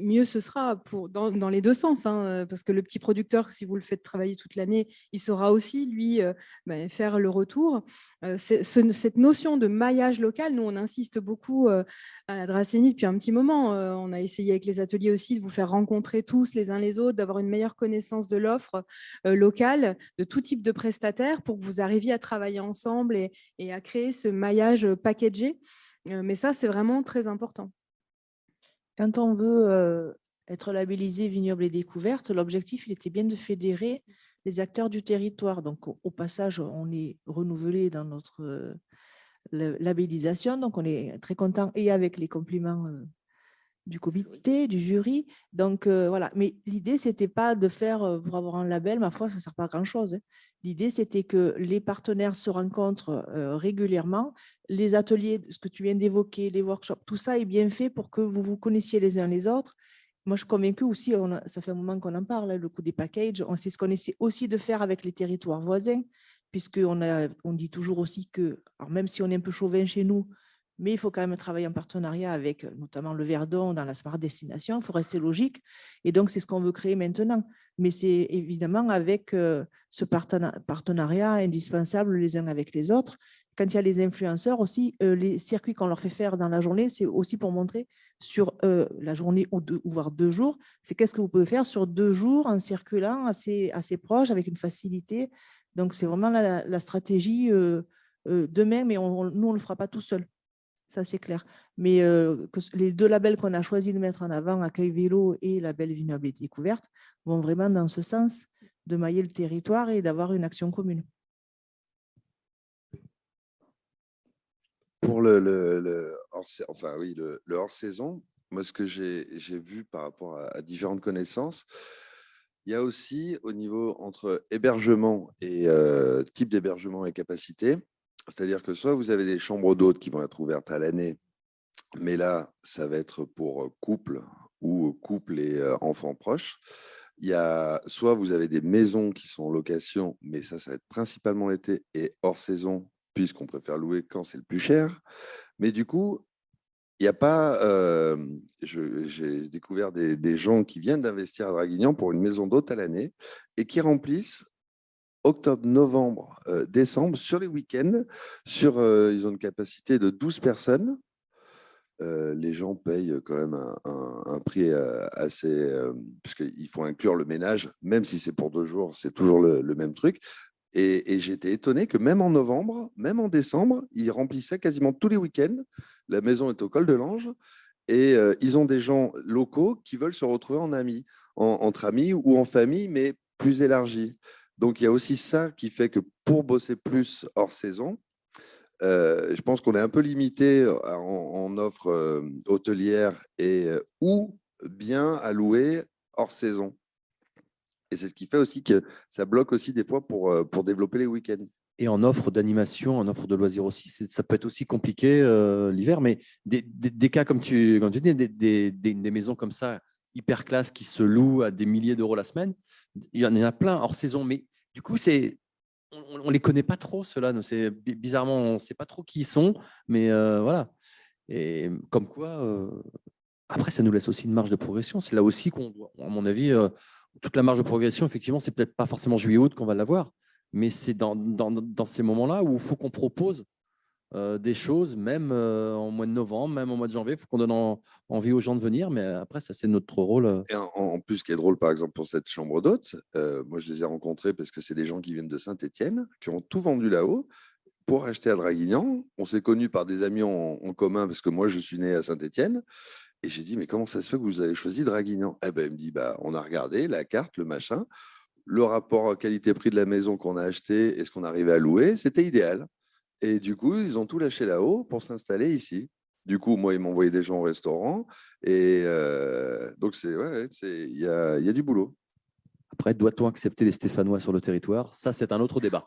mieux ce sera dans les deux sens, hein, parce que le petit producteur, si vous le faites travailler toute l'année, il saura aussi, lui, faire le retour. Cette notion de maillage local, nous, on insiste beaucoup à la Dracénie depuis un petit moment. On a essayé avec les ateliers aussi de vous faire rencontrer tous les uns les autres, d'avoir une meilleure connaissance de l'offre locale, de tout type de prestataires pour que vous arriviez à travailler ensemble et à créer ce maillage packagé. Mais ça, c'est vraiment très important. Quand on veut être labellisé vignoble et découverte, l'objectif, il était bien de fédérer les acteurs du territoire. Donc, au passage, on est renouvelé dans notre labellisation. Donc, on est très content et avec les compliments du comité, du jury. Donc, voilà. Mais l'idée, ce n'était pas de faire, pour avoir un label, ma foi, ça ne sert pas à grand-chose. Hein. L'idée, c'était que les partenaires se rencontrent régulièrement. Les ateliers, ce que tu viens d'évoquer, les workshops, tout ça est bien fait pour que vous vous connaissiez les uns les autres. Moi, je suis convaincue aussi, ça fait un moment qu'on en parle, le coup des packages, c'est ce qu'on essaie aussi de faire avec les territoires voisins, puisqu'on dit toujours aussi que, alors même si on est un peu chauvin chez nous, mais il faut quand même travailler en partenariat avec notamment le Verdon dans la Smart Destination, il faut rester logique. Et donc, c'est ce qu'on veut créer maintenant. Mais c'est évidemment avec ce partenariat indispensable les uns avec les autres. Quand il y a les influenceurs aussi, les circuits qu'on leur fait faire dans la journée, c'est aussi pour montrer sur la journée ou voire 2 jours, c'est qu'est-ce que vous pouvez faire sur 2 jours en circulant assez proche, avec une facilité. Donc, c'est vraiment la stratégie demain, mais nous, on ne le fera pas tout seul. Ça, c'est clair. Mais les 2 labels qu'on a choisi de mettre en avant, Accueil Vélo et Label Vignoble et Découverte, vont vraiment dans ce sens de mailler le territoire et d'avoir une action commune. Pour le hors-saison, moi, ce que j'ai vu par rapport à différentes connaissances, il y a aussi au niveau entre hébergement et type d'hébergement et capacité, c'est-à-dire que soit vous avez des chambres d'hôtes qui vont être ouvertes à l'année, mais là, ça va être pour couple ou couple et enfants proches. Il y a, soit vous avez des maisons qui sont en location, mais ça va être principalement l'été et hors saison, puisqu'on préfère louer quand c'est le plus cher. Mais du coup, il n'y a pas… j'ai découvert des gens qui viennent d'investir à Draguignan pour une maison d'hôte à l'année et qui remplissent octobre, novembre, décembre, sur les week-ends. Ils ont une capacité de 12 personnes. Les gens payent quand même un prix assez… puisqu'il faut inclure le ménage, même si c'est pour 2 jours, c'est toujours le même truc. Et j'étais étonné que même en novembre, même en décembre, ils remplissaient quasiment tous les week-ends. La maison est au col de l'Ange. Et ils ont des gens locaux qui veulent se retrouver en amis, entre amis ou en famille, mais plus élargie. Donc, il y a aussi ça qui fait que pour bosser plus hors saison, je pense qu'on est un peu limité en offre hôtelière ou bien à louer hors saison. Et c'est ce qui fait aussi que ça bloque aussi des fois pour développer les week-ends. Et en offre d'animation, en offre de loisirs aussi, ça peut être aussi compliqué l'hiver, mais des cas comme tu dis, des maisons comme ça, hyper classe, qui se louent à des milliers d'euros la semaine, il y en a plein hors saison, mais du coup, on ne les connaît pas trop, ceux-là. Bizarrement, on ne sait pas trop qui ils sont, mais voilà. Et comme quoi, après, ça nous laisse aussi une marge de progression. C'est là aussi qu'on doit, à mon avis, toute la marge de progression, effectivement, c'est peut-être pas forcément juillet-août qu'on va l'avoir, mais c'est dans ces moments-là où il faut qu'on propose des choses, même en mois de novembre, même en mois de janvier. Il faut qu'on donne envie aux gens de venir, mais après, ça, c'est notre rôle. Et en plus, ce qui est drôle, par exemple, pour cette chambre d'hôtes, moi, je les ai rencontrés parce que c'est des gens qui viennent de Saint-Étienne, qui ont tout vendu là-haut pour acheter à Draguignan. On s'est connus par des amis en commun parce que moi, je suis né à Saint-Étienne. Et j'ai dit, mais comment ça se fait que vous avez choisi Draguignan? Eh ben, il me dit, bah, on a regardé la carte, le machin, le rapport qualité-prix de la maison qu'on a acheté et ce qu'on arrivait à louer, c'était idéal. Et du coup, ils ont tout lâché là-haut pour s'installer ici. Du coup, moi, ils m'envoyaient des gens au restaurant. Et donc, il y a du boulot. Après, doit-on accepter les Stéphanois sur le territoire? Ça, c'est un autre débat.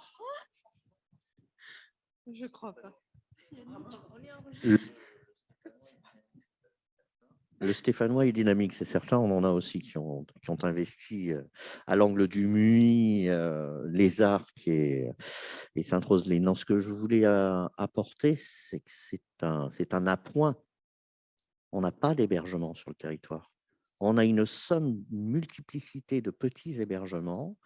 Je crois pas. Le Stéphanois est dynamique, c'est certain. On en a aussi qui ont investi à l'angle du Muy, les Arcs et Sainte-Roseline. Non, ce que je voulais apporter, c'est que c'est un appoint. On n'a pas d'hébergement sur le territoire. On a une multiplicité de petits hébergements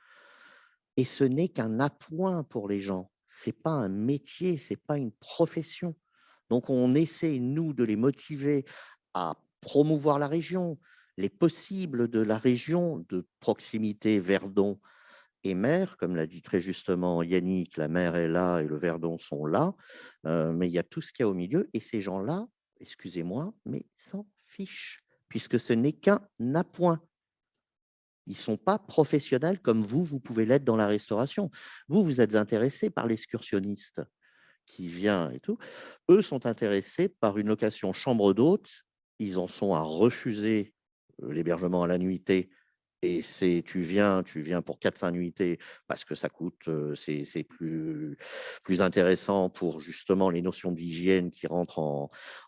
et ce n'est qu'un appoint pour les gens. Ce n'est pas un métier, ce n'est pas une profession. Donc, on essaie, nous, de les motiver à promouvoir la région, les possibles de la région de proximité Verdon et mer, comme l'a dit très justement Yannick, la mer est là et le Verdon sont là, mais il y a tout ce qu'il y a au milieu et ces gens-là, excusez-moi, mais s'en fichent, puisque ce n'est qu'un appoint. Ils ne sont pas professionnels comme vous pouvez l'être dans la restauration. Vous êtes intéressé par l'excursionniste qui vient et tout. Eux sont intéressés par une location chambre d'hôte. Ils en sont à refuser l'hébergement à la nuitée. Et tu viens pour 4-5 nuitées parce que ça coûte, c'est plus intéressant pour justement les notions d'hygiène qui rentrent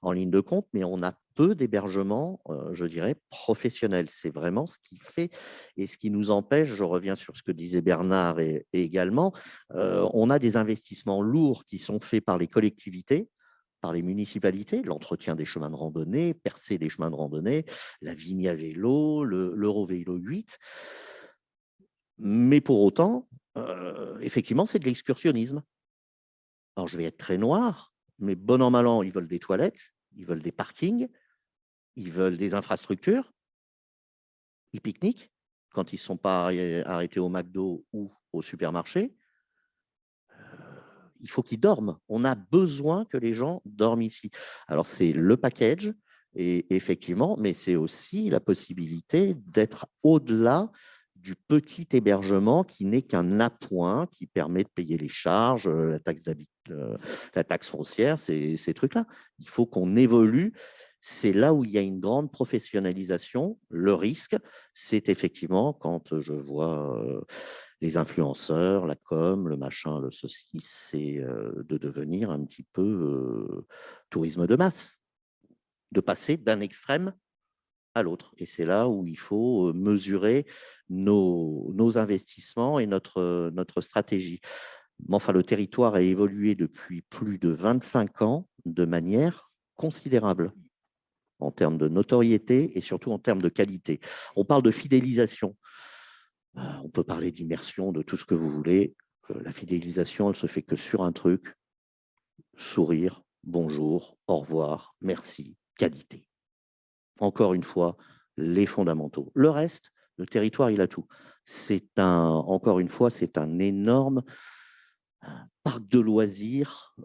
en ligne de compte. Mais on a peu d'hébergements, je dirais, professionnels. C'est vraiment ce qui fait et ce qui nous empêche, je reviens sur ce que disait Bernard et également, on a des investissements lourds qui sont faits par les collectivités, par les municipalités, l'entretien des chemins de randonnée, percer les chemins de randonnée, la vigne à vélo, l'Eurovélo 8. Mais pour autant, effectivement, c'est de l'excursionnisme. Alors, je vais être très noir, mais bon an, mal an, ils veulent des toilettes, ils veulent des parkings, ils veulent des infrastructures, ils pique-niquent quand ils ne sont pas arrêtés au McDo ou au supermarché. Il faut qu'ils dorment. On a besoin que les gens dorment ici. Alors, c'est le package, et effectivement, mais c'est aussi la possibilité d'être au-delà du petit hébergement qui n'est qu'un appoint qui permet de payer les charges, la taxe foncière, ces trucs-là. Il faut qu'on évolue. C'est là où il y a une grande professionnalisation. Le risque, c'est effectivement quand je vois les influenceurs, la com, le machin, le ceci, c'est de devenir un petit peu tourisme de masse, de passer d'un extrême à l'autre. Et c'est là où il faut mesurer nos investissements et notre stratégie. Mais enfin, le territoire a évolué depuis plus de 25 ans de manière considérable en termes de notoriété et surtout en termes de qualité. On parle de fidélisation. On peut parler d'immersion, de tout ce que vous voulez. La fidélisation, elle se fait que sur un truc, sourire, bonjour, au revoir, merci, qualité. Encore une fois, les fondamentaux. Le reste, le territoire, il a tout. Encore une fois, c'est un énorme parc de loisirs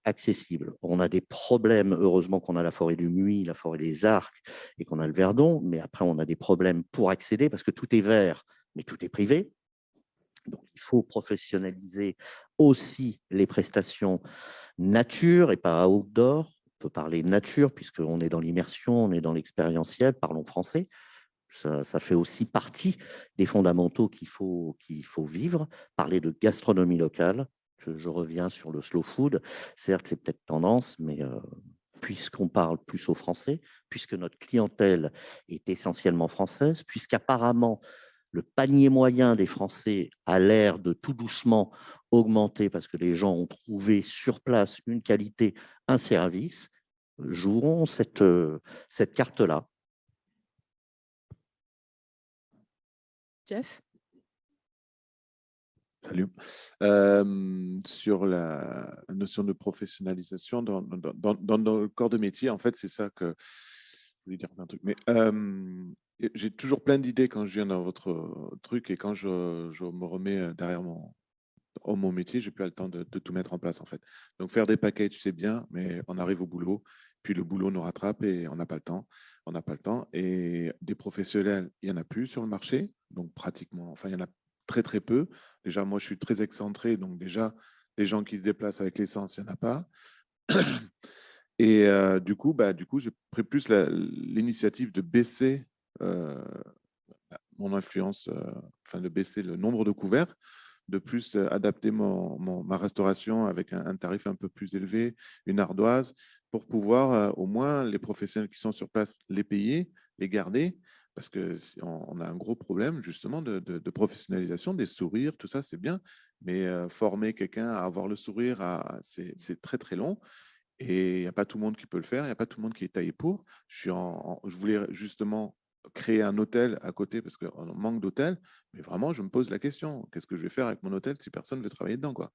accessible. On a des problèmes, heureusement qu'on a la forêt du Muy, la forêt des Arcs et qu'on a le Verdon, mais après on a des problèmes pour accéder parce que tout est vert, mais tout est privé. Donc il faut professionnaliser aussi les prestations nature et pas outdoor. On peut parler nature puisqu'on est dans l'immersion, on est dans l'expérientiel, parlons français. Ça fait aussi partie des fondamentaux qu'il faut vivre. Parler de gastronomie locale, je reviens sur le slow food. Certes, c'est peut-être tendance, mais puisqu'on parle plus aux Français, puisque notre clientèle est essentiellement française, puisqu'apparemment le panier moyen des Français a l'air de tout doucement augmenter parce que les gens ont trouvé sur place une qualité, un service, joueront cette carte-là. Jeff? Salut. Sur la notion de professionnalisation dans le corps de métier, en fait, c'est ça que je voulais dire un truc. Mais j'ai toujours plein d'idées quand je viens dans votre truc et quand je me remets derrière mon métier, j'ai plus le temps de tout mettre en place, en fait. Donc, faire des packages, c'est bien, mais on arrive au boulot, puis le boulot nous rattrape et on n'a pas le temps. On n'a pas le temps. Et des professionnels, il n'y en a plus sur le marché. Donc, pratiquement, enfin, il y en a très, très peu. Déjà, moi, je suis très excentré. Donc, déjà, des gens qui se déplacent avec l'essence, il n'y en a pas. Et du coup, j'ai pris plus l'initiative de baisser mon influence, enfin, de baisser le nombre de couverts, de plus adapter ma restauration avec un tarif un peu plus élevé, une ardoise, pour pouvoir au moins les professionnels qui sont sur place les payer, les garder, parce qu'on a un gros problème justement de professionnalisation, des sourires, tout ça c'est bien, mais former quelqu'un à avoir le sourire, c'est très très long. Et il n'y a pas tout le monde qui peut le faire, il n'y a pas tout le monde qui est taillé pour. Je voulais justement créer un hôtel à côté parce qu'on manque d'hôtels, mais vraiment, je me pose la question, qu'est-ce que je vais faire avec mon hôtel si personne ne veut travailler dedans, quoi.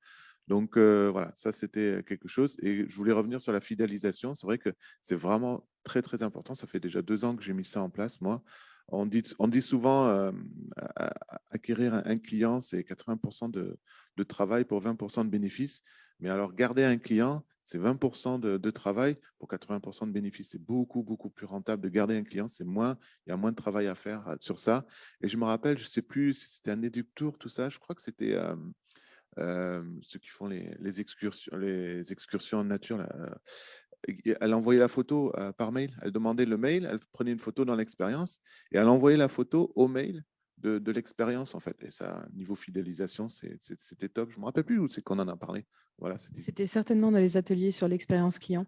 Donc, voilà, ça, c'était quelque chose. Et je voulais revenir sur la fidélisation. C'est vrai que c'est vraiment très, très important. Ça fait déjà 2 ans que j'ai mis ça en place, moi. On dit souvent acquérir un client, c'est 80% de travail pour 20% de bénéfices. Mais alors, garder un client, c'est 20% de travail pour 80% de bénéfices. C'est beaucoup, beaucoup plus rentable de garder un client. Il y a moins de travail à faire sur ça. Et je me rappelle, je ne sais plus si c'était un Eductour, tout ça. Je crois que c'était ceux qui font les excursions en nature. Là. Elle envoyait la photo par mail. Elle demandait le mail, elle prenait une photo dans l'expérience et elle envoyait la photo au mail de l'expérience, en fait. Et ça, niveau fidélisation, c'était top. Je ne me rappelle plus où c'est qu'on en a parlé. Voilà, c'était certainement dans les ateliers sur l'expérience client.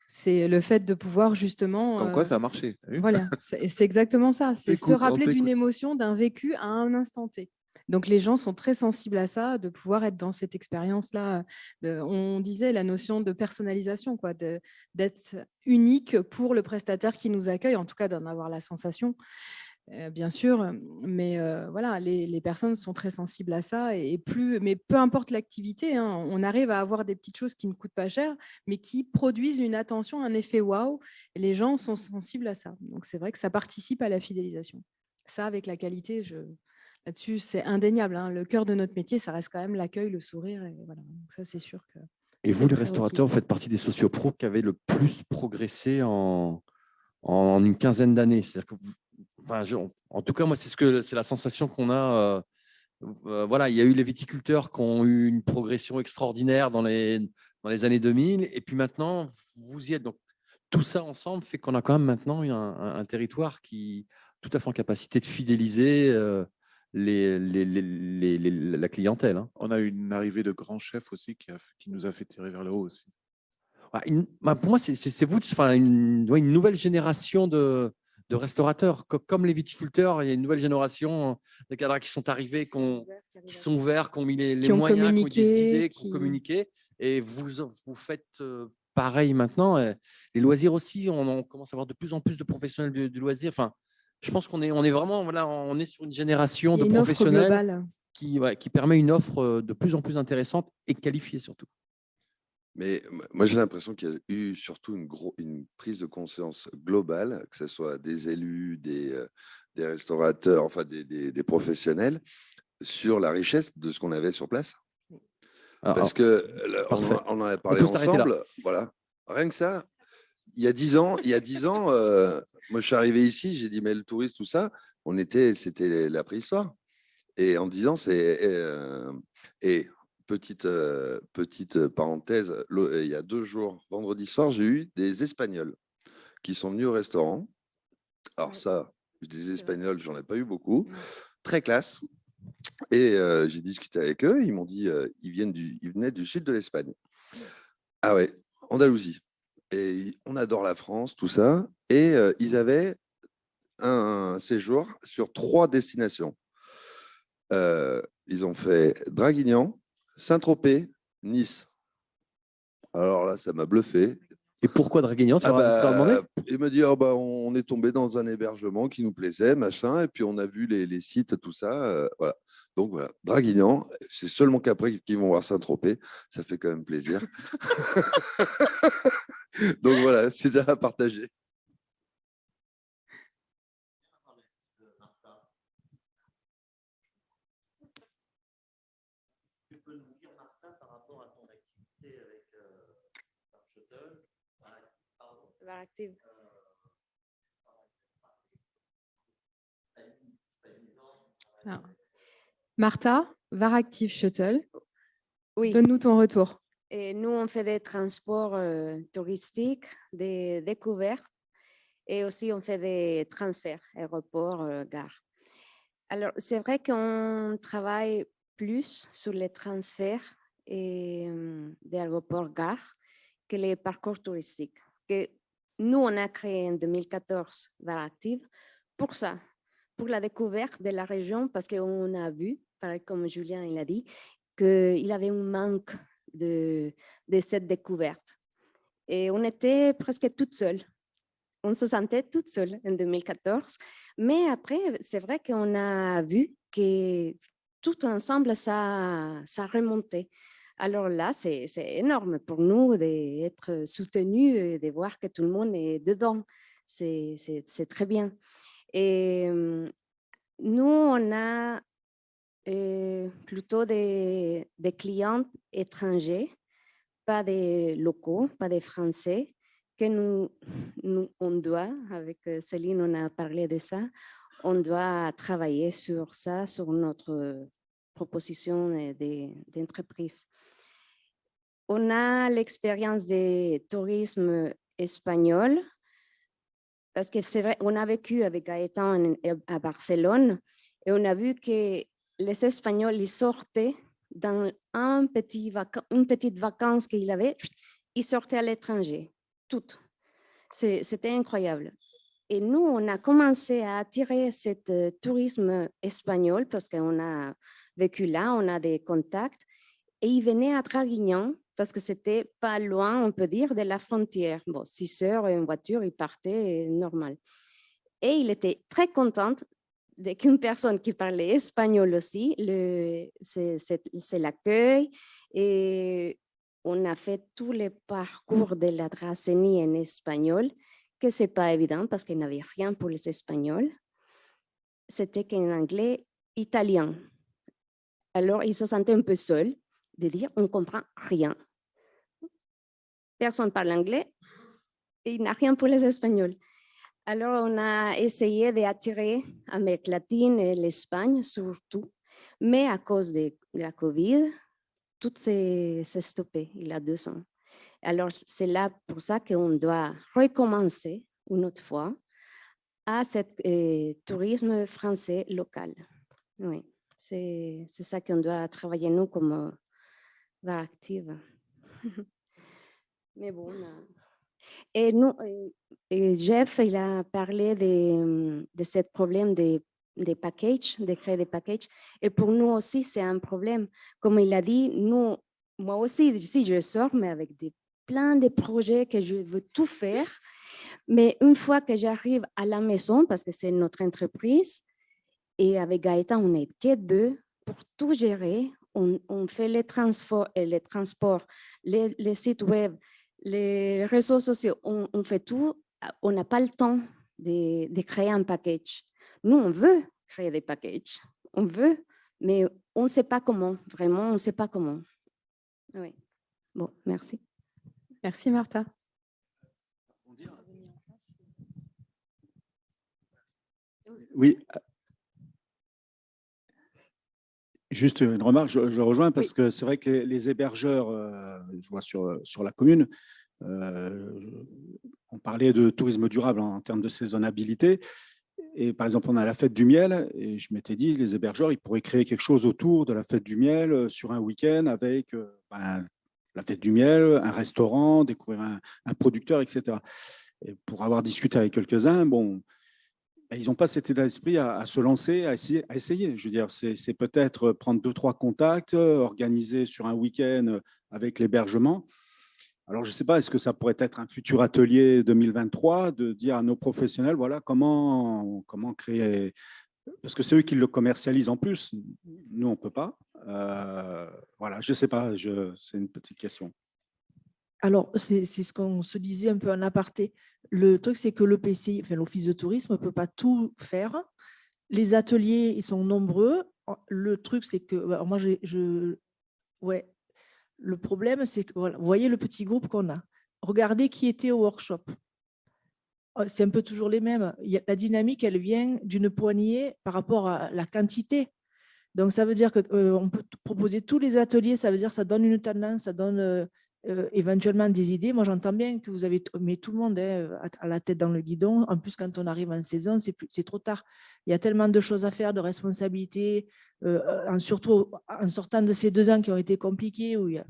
C'est le fait de pouvoir justement… Comme quoi, ça a marché. Voilà, c'est exactement ça. C'est se rappeler d'une émotion, d'un vécu à un instant T. Donc, les gens sont très sensibles à ça, de pouvoir être dans cette expérience-là. On disait la notion de personnalisation, quoi, d'être unique pour le prestataire qui nous accueille, en tout cas d'en avoir la sensation. Bien sûr, mais voilà, les personnes sont très sensibles à ça mais peu importe l'activité, hein, on arrive à avoir des petites choses qui ne coûtent pas cher, mais qui produisent une attention, un effet waouh, et les gens sont sensibles à ça. Donc c'est vrai que ça participe à la fidélisation. Ça, avec la qualité, là-dessus, c'est indéniable, hein. Le cœur de notre métier, ça reste quand même l'accueil, le sourire, et voilà. Donc ça, c'est sûr que. Et vous, les restaurateurs, vous faites partie des sociopros qui avaient le plus progressé en une quinzaine d'années. C'est-à-dire que en tout cas, moi, c'est la sensation qu'on a. Voilà, il y a eu les viticulteurs qui ont eu une progression extraordinaire dans les années 2000, et puis maintenant, vous y êtes. Donc, tout ça ensemble fait qu'on a quand même maintenant un territoire qui est tout à fait en capacité de fidéliser la clientèle. Hein. On a eu une arrivée de grands chefs aussi qui nous a fait tirer vers le haut aussi. Pour moi, c'est vous, une nouvelle génération de restaurateurs. Comme les viticulteurs, il y a une nouvelle génération de cadres qui sont arrivés, qui sont ouverts, qui ont mis les moyens, qui ont eu des idées, qui ont communiqué. Et vous faites pareil maintenant. Les loisirs aussi, on commence à avoir de plus en plus de professionnels du loisir. Enfin, je pense qu'on est vraiment, voilà, on est sur une génération de professionnels qui permet une offre de plus en plus intéressante et qualifiée surtout. Mais moi, j'ai l'impression qu'il y a eu surtout une prise de conscience globale, que ce soit des élus, des restaurateurs, enfin des professionnels, sur la richesse de ce qu'on avait sur place. Parce qu'on en a parlé ensemble. Voilà. Rien que ça, il y a 10 ans, moi, je suis arrivé ici, j'ai dit, mais le tourisme, tout ça, c'était la préhistoire. Et en 10 ans, petite parenthèse, il y a 2 jours, vendredi soir, j'ai eu des Espagnols qui sont venus au restaurant. Alors ça, Des Espagnols, j'en ai pas eu beaucoup. Très classe. Et j'ai discuté avec eux. Ils m'ont dit ils venaient du sud de l'Espagne. Ah ouais, Andalousie. Et on adore la France, tout ça. Et ils avaient un séjour sur 3 destinations. Ils ont fait Draguignan, Saint-Tropez, Nice. Alors là, ça m'a bluffé. Et pourquoi Draguignan? Tu leur as demandé? Il m'a dit on est tombé dans un hébergement qui nous plaisait, machin, et puis on a vu les sites, tout ça. Voilà. Donc voilà, Draguignan, c'est seulement qu'après qu'ils vont voir Saint-Tropez. Ça fait quand même plaisir. Donc voilà, c'est à partager. Tu peux nous dire, Martin, par rapport à ton activité avec Shuttle, Varactive. Martha, Varactive Shuttle, Oui. donne-nous ton retour. Et nous, on fait des transports touristiques, des découvertes et aussi on fait des transferts, aéroport, gare. Alors, c'est vrai qu'on travaille plus sur les transferts et d'aéroport, gare que les parcours touristiques. Que nous, on a créé en 2014 Varactive pour ça, pour la découverte de la région, parce qu'on a vu, comme Julien il a dit, qu'il avait un manque de cette découverte. Et on était presque toutes seules. On se sentait toutes seules en 2014. Mais après, c'est vrai qu'on a vu que tout ensemble, ça remontait. Alors là, c'est énorme pour nous d'être soutenus et de voir que tout le monde est dedans. C'est très bien. Et nous, on a plutôt des clients étrangers, pas des locaux, pas des Français, que on doit, avec Céline, on a parlé de ça, on doit travailler sur ça, sur notre proposition d'entreprise. On a l'expérience du tourisme espagnol, parce que c'est vrai, on a vécu avec Gaëtan à Barcelone et on a vu que les Espagnols, ils sortaient dans une petite vacance qu'il avait, ils sortaient à l'étranger, toutes. C'était incroyable. Et nous, on a commencé à attirer ce tourisme espagnol parce qu'on a vécu là, on a des contacts. Et ils venaient à Draguignan parce que c'était pas loin, on peut dire, de la frontière. Bon, 6 heures, une voiture, ils partaient, normal. Et il était très content qu'une personne qui parlait espagnol aussi, c'est l'accueil. Et on a fait tous les parcours de la Dracénie en espagnol, que ce n'est pas évident parce qu'il n'y avait rien pour les Espagnols. C'était qu'en anglais, italien. Alors, ils se sentaient un peu seuls de dire on ne comprend rien. Personne parle anglais et il n'y a rien pour les Espagnols. Alors, on a essayé d'attirer l'Amérique latine et l'Espagne surtout, mais à cause de la COVID, tout s'est stoppé il y a 2 ans. Alors, c'est là pour ça qu'on doit recommencer une autre fois à ce tourisme français local. Oui, c'est ça qu'on doit travailler nous comme Varactive. Mais bon, et nous, et Jeff, il a parlé de ce problème des packages, de créer des packages. Et pour nous aussi, c'est un problème. Comme il a dit, nous, moi aussi, ici, je sors, mais avec plein de projets que je veux tout faire. Mais une fois que j'arrive à la maison, parce que c'est notre entreprise, et avec Gaëtan, on n'est que 2 pour tout gérer. On fait les transports, les sites web, les réseaux sociaux, on fait tout. On n'a pas le temps de créer un package. Nous, on veut créer des packages. On veut, mais on ne sait pas comment. Vraiment, on ne sait pas comment. Oui. Bon, merci. Merci, Martha. Oui. Juste une remarque, je rejoins parce que c'est vrai que les hébergeurs, je vois sur la commune, on parlait de tourisme durable en termes de saisonnabilité. Et par exemple, on a la fête du miel, et je m'étais dit, les hébergeurs, ils pourraient créer quelque chose autour de la fête du miel sur un week-end avec la fête du miel, un restaurant, découvrir un producteur, etc. Et pour avoir discuté avec quelques-uns, bon, ils n'ont pas cet état d'esprit à se lancer, à essayer. Je veux dire, c'est peut-être prendre 2-3 contacts, organiser sur un week-end avec l'hébergement. Alors, je ne sais pas, est-ce que ça pourrait être un futur atelier 2023 de dire à nos professionnels, voilà, comment créer, parce que c'est eux qui le commercialisent en plus. Nous, on ne peut pas. Voilà, je ne sais pas, c'est une petite question. Alors, c'est ce qu'on se disait un peu en aparté. Le truc, c'est que l'EPCI, enfin, l'Office de tourisme, ne peut pas tout faire. Les ateliers, ils sont nombreux. Le truc, c'est que moi, ouais, le problème, c'est que voilà, vous voyez le petit groupe qu'on a. Regardez qui était au workshop. C'est un peu toujours les mêmes. La dynamique, elle vient d'une poignée par rapport à la quantité. Donc, ça veut dire qu'on peut proposer tous les ateliers, ça veut dire que ça donne une tendance, ça donne éventuellement des idées. Moi, j'entends bien que vous avez mis tout le monde à la tête dans le guidon. En plus, quand on arrive en saison, c'est trop tard. Il y a tellement de choses à faire, de responsabilités, surtout en sortant de ces 2 ans qui ont été compliqués, où il y a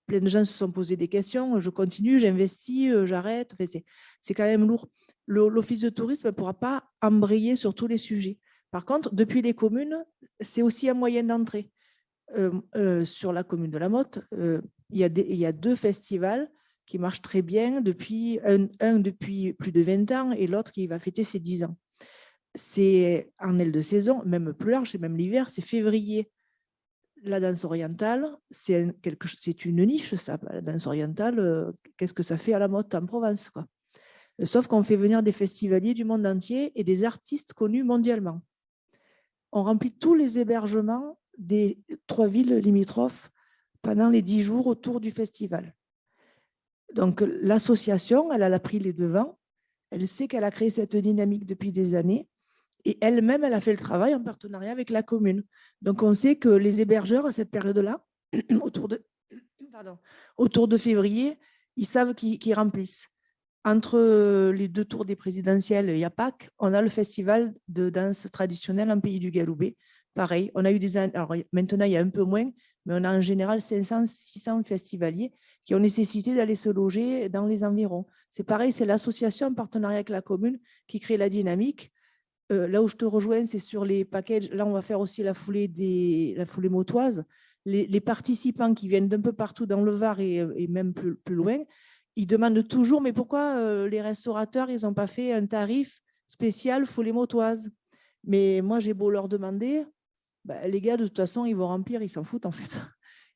plein de gens se sont posés des questions. Je continue, j'investis, j'arrête. Enfin, c'est quand même lourd. L'Office de tourisme ne pourra pas embrayer sur tous les sujets. Par contre, depuis les communes, c'est aussi un moyen d'entrée. Sur la commune de La Motte, il y a 2 festivals qui marchent très bien, depuis un depuis plus de 20 ans et l'autre qui va fêter ses 10 ans. C'est en aile de saison, même plus large, c'est même l'hiver, c'est février. La danse orientale, c'est une niche, ça. La danse orientale, qu'est-ce que ça fait à La Motte en Provence, quoi. Sauf qu'on fait venir des festivaliers du monde entier et des artistes connus mondialement. On remplit tous les hébergements des 3 villes limitrophes pendant les 10 jours autour du festival. Donc, l'association, elle a pris les devants. Elle sait qu'elle a créé cette dynamique depuis des années. Et elle-même, elle a fait le travail en partenariat avec la commune. Donc, on sait que les hébergeurs, à cette période-là, autour de février, ils savent qu'ils remplissent. Entre les 2 tours des présidentielles et Pâques, on a le festival de danse traditionnelle en Pays du Galoubet. Pareil, on a eu alors maintenant, il y a un peu moins, mais on a en général 500-600 festivaliers qui ont nécessité d'aller se loger dans les environs. C'est pareil, c'est l'association en partenariat avec la commune qui crée la dynamique. Là où je te rejoins, c'est sur les packages. Là, on va faire aussi la foulée mottoise. Les participants qui viennent d'un peu partout dans le Var et même plus loin, ils demandent toujours, mais pourquoi les restaurateurs, ils n'ont pas fait un tarif spécial foulée mottoise? Mais moi, j'ai beau leur demander, les gars, de toute façon, ils vont remplir, ils s'en foutent en fait.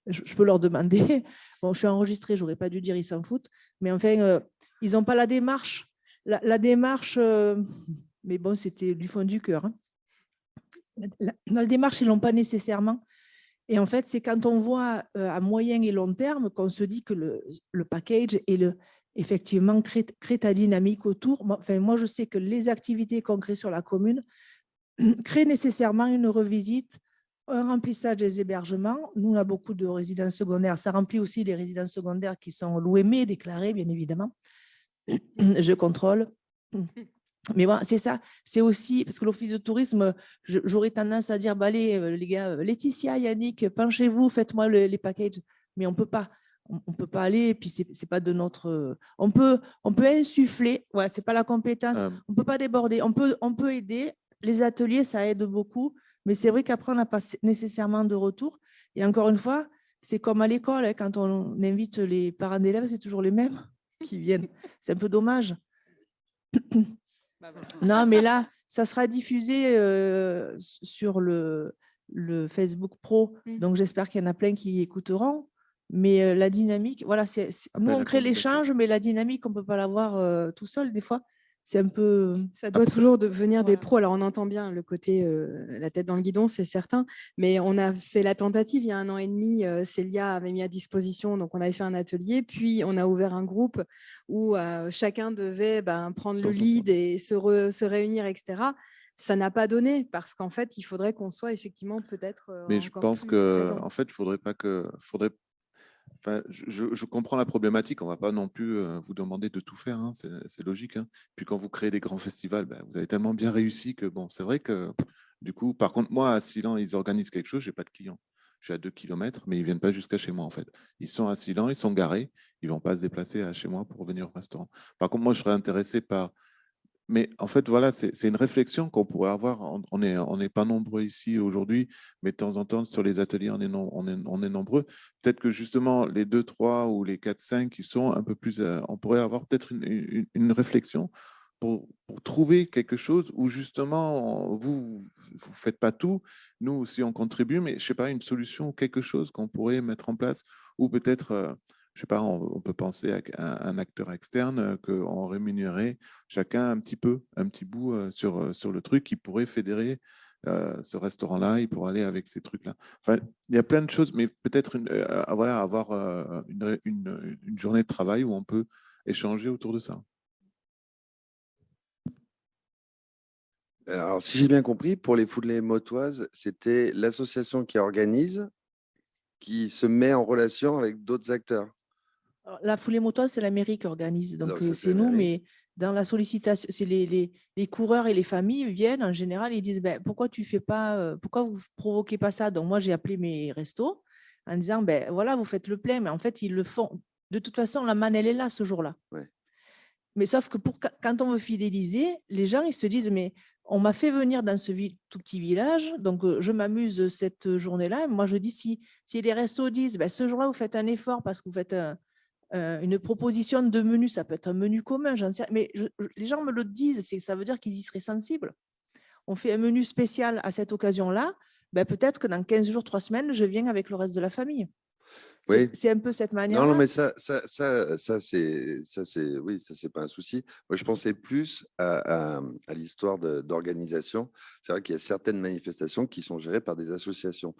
Je peux leur demander. Bon, je suis enregistrée, je n'aurais pas dû dire ils s'en foutent, mais enfin, ils n'ont pas la démarche. La démarche, mais bon, c'était du fond du cœur. Hein. La démarche, ils ne l'ont pas nécessairement. Et en fait, c'est quand on voit à moyen et long terme qu'on se dit que le package et effectivement crée ta dynamique autour. Enfin, moi, je sais que les activités qu'on crée sur la commune créent nécessairement une revisite, un remplissage des hébergements. Nous, on a beaucoup de résidences secondaires. Ça remplit aussi les résidences secondaires qui sont louées mais déclarées, bien évidemment. Je contrôle. Mais voilà, c'est ça. C'est aussi, parce que l'Office de tourisme, j'aurais tendance à dire, allez, les gars, Laetitia, Yannick, penchez-vous, faites-moi les packages. Mais on ne peut pas. On ne peut pas aller, et puis c'est pas de notre… On peut insuffler, ouais, ce n'est pas la compétence, on ne peut pas déborder, on peut aider. Les ateliers, ça aide beaucoup, mais c'est vrai qu'après, on n'a pas nécessairement de retour. Et encore une fois, c'est comme à l'école, hein, quand on invite les parents d'élèves, c'est toujours les mêmes qui viennent. C'est un peu dommage. Non, mais là, ça sera diffusé sur le Facebook Pro. Donc, j'espère qu'il y en a plein qui écouteront. Mais la dynamique, voilà, nous, on crée l'échange, mais la dynamique, on ne peut pas l'avoir tout seul. Des fois, c'est un peu… Ça doit toujours devenir des pros. Alors, on entend bien le côté la tête dans le guidon, c'est certain. Mais on a fait la tentative il y a 1 an et demi. Célia avait mis à disposition, donc on avait fait un atelier. Puis, on a ouvert un groupe où chacun devait prendre le lead et se réunir, etc. Ça n'a pas donné parce qu'en fait, il faudrait qu'on soit effectivement peut-être. Mais je pense qu'en fait, il faudrait pas que… Enfin, je comprends la problématique. On ne va pas non plus vous demander de tout faire. Hein, c'est logique. Hein. Puis quand vous créez des grands festivals, ben, vous avez tellement bien réussi que bon, c'est vrai que du coup, par contre, moi, à Silan, ils organisent quelque chose, je n'ai pas de clients. Je suis à 2 km, mais ils ne viennent pas jusqu'à chez moi, en fait. Ils sont à Silan, ils sont garés. Ils ne vont pas se déplacer à chez moi pour venir au restaurant. Par contre, moi, je serais intéressé par... Mais en fait, voilà, c'est une réflexion qu'on pourrait avoir. On n'est pas nombreux ici aujourd'hui, mais de temps en temps, sur les ateliers, on est nombreux. Peut-être que justement, les 2, 3 ou les 4, 5 qui sont un peu plus... on pourrait avoir peut-être une réflexion pour trouver quelque chose où justement, vous ne faites pas tout. Nous aussi, on contribue, mais je ne sais pas, une solution ou quelque chose qu'on pourrait mettre en place ou peut-être... je sais pas, on peut penser à un acteur externe qu'on rémunérait chacun un petit peu, un petit bout sur le truc qui pourrait fédérer ce restaurant-là, il pourrait aller avec ces trucs-là. Enfin, il y a plein de choses, mais peut-être voilà, avoir une journée de travail où on peut échanger autour de ça. Alors, si j'ai bien compris, pour les foulées motoises, c'était l'association qui organise, qui se met en relation avec d'autres acteurs. Alors, la foulée motoise, c'est la mairie qui organise, donc ça, c'est nous, mais dans la sollicitation, c'est les coureurs et les familles viennent en général, ils disent ben, pourquoi tu fais pas, pourquoi vous provoquez pas ça? Donc moi j'ai appelé mes restos en disant ben voilà, vous faites le plein, mais en fait ils le font. De toute façon, la manne elle est là ce jour-là. Ouais. Mais sauf que quand on veut fidéliser, les gens ils se disent mais on m'a fait venir dans ce tout petit village, donc je m'amuse cette journée-là. Moi je dis si les restos disent ben, ce jour-là vous faites un effort parce que vous faites une proposition de menu, ça peut être un menu commun, j'en sais, mais les gens me le disent, ça veut dire qu'ils y seraient sensibles. On fait un menu spécial à cette occasion-là, ben peut-être que dans 15 jours, 3 semaines, je viens avec le reste de la famille. Oui. C'est un peu cette manière-là. Non, mais ça c'est pas un souci. Moi, je pensais plus à l'histoire d'organisation. C'est vrai qu'il y a certaines manifestations qui sont gérées par des associations.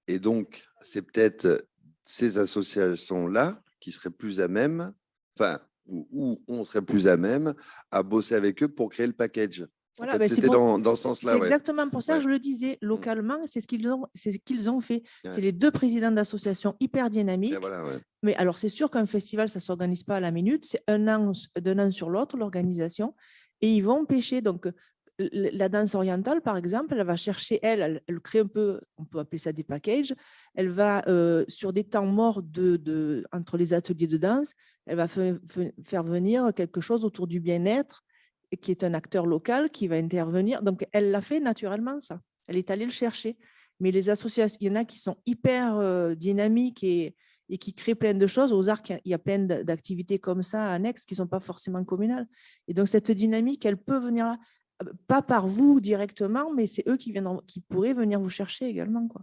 Et donc, c'est peut-être ces associations-là qui seraient plus à même, enfin, où on serait plus à même à bosser avec eux pour créer le package. Voilà, en fait, c'était dans ce sens-là. C'est exactement pour ça que je le disais. Localement, c'est ce qu'ils ont fait. Ouais. C'est les 2 présidents d'associations hyper dynamiques. Voilà, ouais. Mais alors, c'est sûr qu'un festival, ça ne s'organise pas à la minute. C'est d'un an sur l'autre, l'organisation. Et ils vont pêcher. Donc, la danse orientale, par exemple, elle va chercher, elle crée un peu, on peut appeler ça des packages. Elle va, sur des temps morts entre les ateliers de danse, elle va faire venir quelque chose autour du bien-être, qui est un acteur local qui va intervenir. Donc, elle l'a fait naturellement, ça. Elle est allée le chercher. Mais les associations, il y en a qui sont hyper dynamiques et qui créent plein de choses. Aux arcs, il y a plein d'activités comme ça annexes qui ne sont pas forcément communales. Et donc, cette dynamique, elle peut venir là, pas par vous directement, mais c'est eux qui pourraient venir vous chercher également, quoi.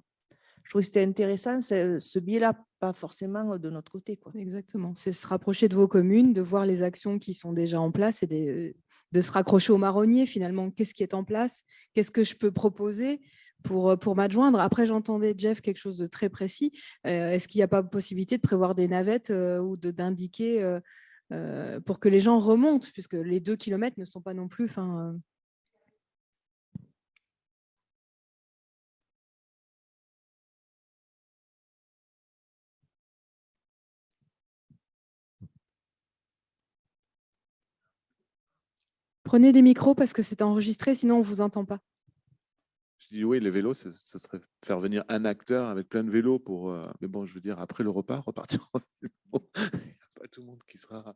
Je trouvais que c'était intéressant, ce biais-là, pas forcément de notre côté, quoi. Exactement. C'est se rapprocher de vos communes, de voir les actions qui sont déjà en place et de se raccrocher au marronnier, finalement. Qu'est-ce qui est en place? Qu'est-ce que je peux proposer pour m'adjoindre? Après, j'entendais, Jeff, quelque chose de très précis. Est-ce qu'il n'y a pas possibilité de prévoir des navettes ou d'indiquer pour que les gens remontent, puisque les 2 kilomètres ne sont pas non plus... Prenez des micros parce que c'est enregistré, sinon on ne vous entend pas. Je dis oui, les vélos, ce serait faire venir un acteur avec plein de vélos pour. Mais bon, je veux dire, après le repas, repartir. Bon, il n'y a pas tout le monde qui sera.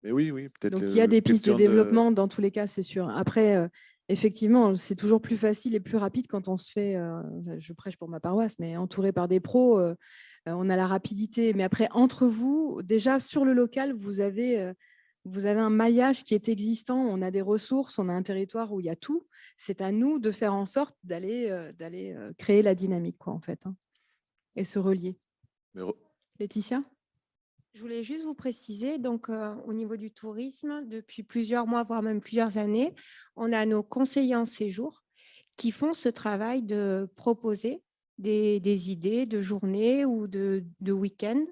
Mais oui, peut-être. Donc il y a des pistes de développement dans tous les cas, c'est sûr. Après, effectivement, c'est toujours plus facile et plus rapide quand on se fait, je prêche pour ma paroisse, mais entouré par des pros, on a la rapidité. Mais après, entre vous, déjà sur le local, vous avez un maillage qui est existant, on a des ressources, on a un territoire où il y a tout. C'est à nous de faire en sorte d'aller créer la dynamique, quoi, en fait, hein, et se relier. Laetitia ? Je voulais juste vous préciser, donc au niveau du tourisme, depuis plusieurs mois, voire même plusieurs années, on a nos conseillers en séjour qui font ce travail de proposer des idées de journée ou de week-end.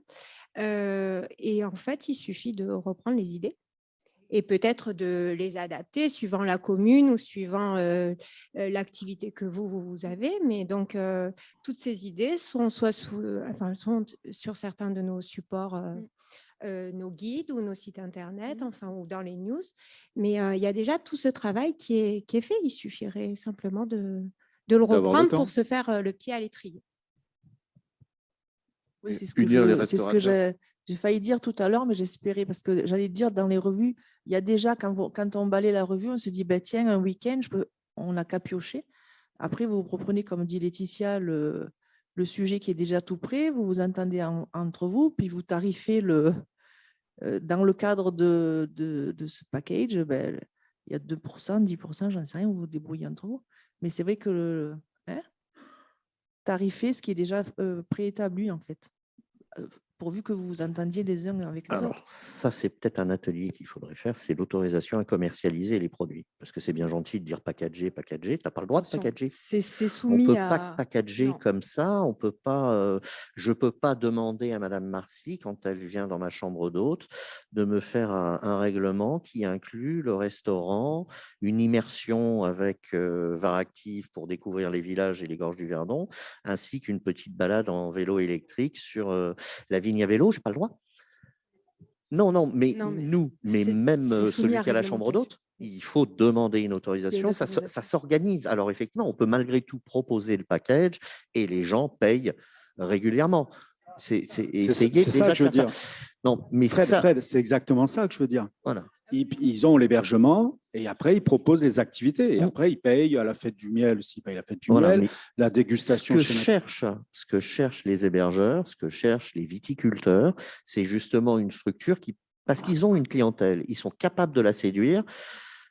Et en fait, il suffit de reprendre les idées et peut-être de les adapter suivant la commune ou suivant l'activité que vous avez. Mais donc, toutes ces idées sont sont sur certains de nos supports, nos guides ou nos sites internet, enfin, ou dans les news. Mais il y a déjà tout ce travail qui est fait. Il suffirait simplement de le reprendre pour se faire le pied à l'étrier. Oui, c'est ce que j'ai failli dire tout à l'heure, mais j'espérais, parce que j'allais dire dans les revues, il y a déjà, quand on balaye la revue, on se dit, bah, tiens, un week-end, on n'a qu'à piocher. Après, vous reprenez, comme dit Laetitia, le sujet qui est déjà tout prêt, vous vous entendez entre vous, puis vous tarifez dans le cadre de ce package, ben, il y a 2%, 10%, j'en sais rien, vous vous débrouillez entre vous. Mais c'est vrai que tarifer ce qui est déjà préétabli, en fait, pourvu que vous vous entendiez les uns avec les autres. Ça, c'est peut-être un atelier qu'il faudrait faire, c'est l'autorisation à commercialiser les produits. Parce que c'est bien gentil de dire packager, tu n'as pas le droit de packager. C'est soumis on peut pas packager comme ça, on peut pas, je ne peux pas demander à Madame Marcy, quand elle vient dans ma chambre d'hôte, de me faire un règlement qui inclut le restaurant, une immersion avec Varactive pour découvrir les villages et les gorges du Verdon, ainsi qu'une petite balade en vélo électrique sur la vigne à vélo, je n'ai pas le droit. Non, mais même celui qui a la chambre d'hôte, il faut demander une autorisation, ça s'organise. Alors effectivement, on peut malgré tout proposer le package et les gens payent régulièrement. C'est ça que je veux dire. Non, mais Fred, c'est exactement ça que je veux dire. Voilà. Ils ont l'hébergement et après, ils proposent les activités. Et après, ils payent à la fête du miel, s'ils payent la fête du miel, la dégustation. Ce que cherchent les hébergeurs, ce que cherchent les viticulteurs, c'est justement une structure parce qu'ils ont une clientèle, ils sont capables de la séduire.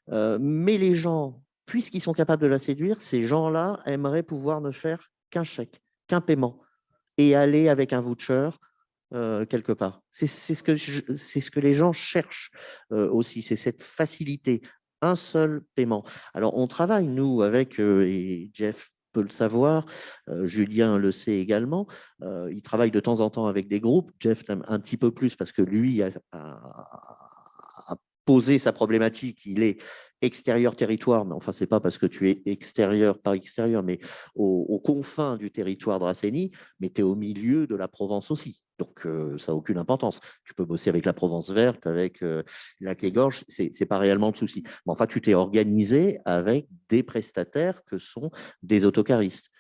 Mais les gens, puisqu'ils sont capables de la séduire, ces gens-là aimeraient pouvoir ne faire qu'un chèque, qu'un paiement et aller avec un voucher quelque part. C'est ce que les gens cherchent aussi, c'est cette facilité, un seul paiement. Alors, on travaille, nous, avec, et Jeff peut le savoir, Julien le sait également, il travaille de temps en temps avec des groupes, Jeff un petit peu plus parce que lui a posé sa problématique, il est extérieur territoire, mais enfin, ce n'est pas parce que tu es extérieur, pas extérieur, mais aux confins du territoire de Raceni, mais tu es au milieu de la Provence aussi. Donc, ça n'a aucune importance. Tu peux bosser avec la Provence verte, avec Lac et Gorges, ce n'est pas réellement le souci. Mais enfin, tu t'es organisé avec des prestataires que sont des autocaristes.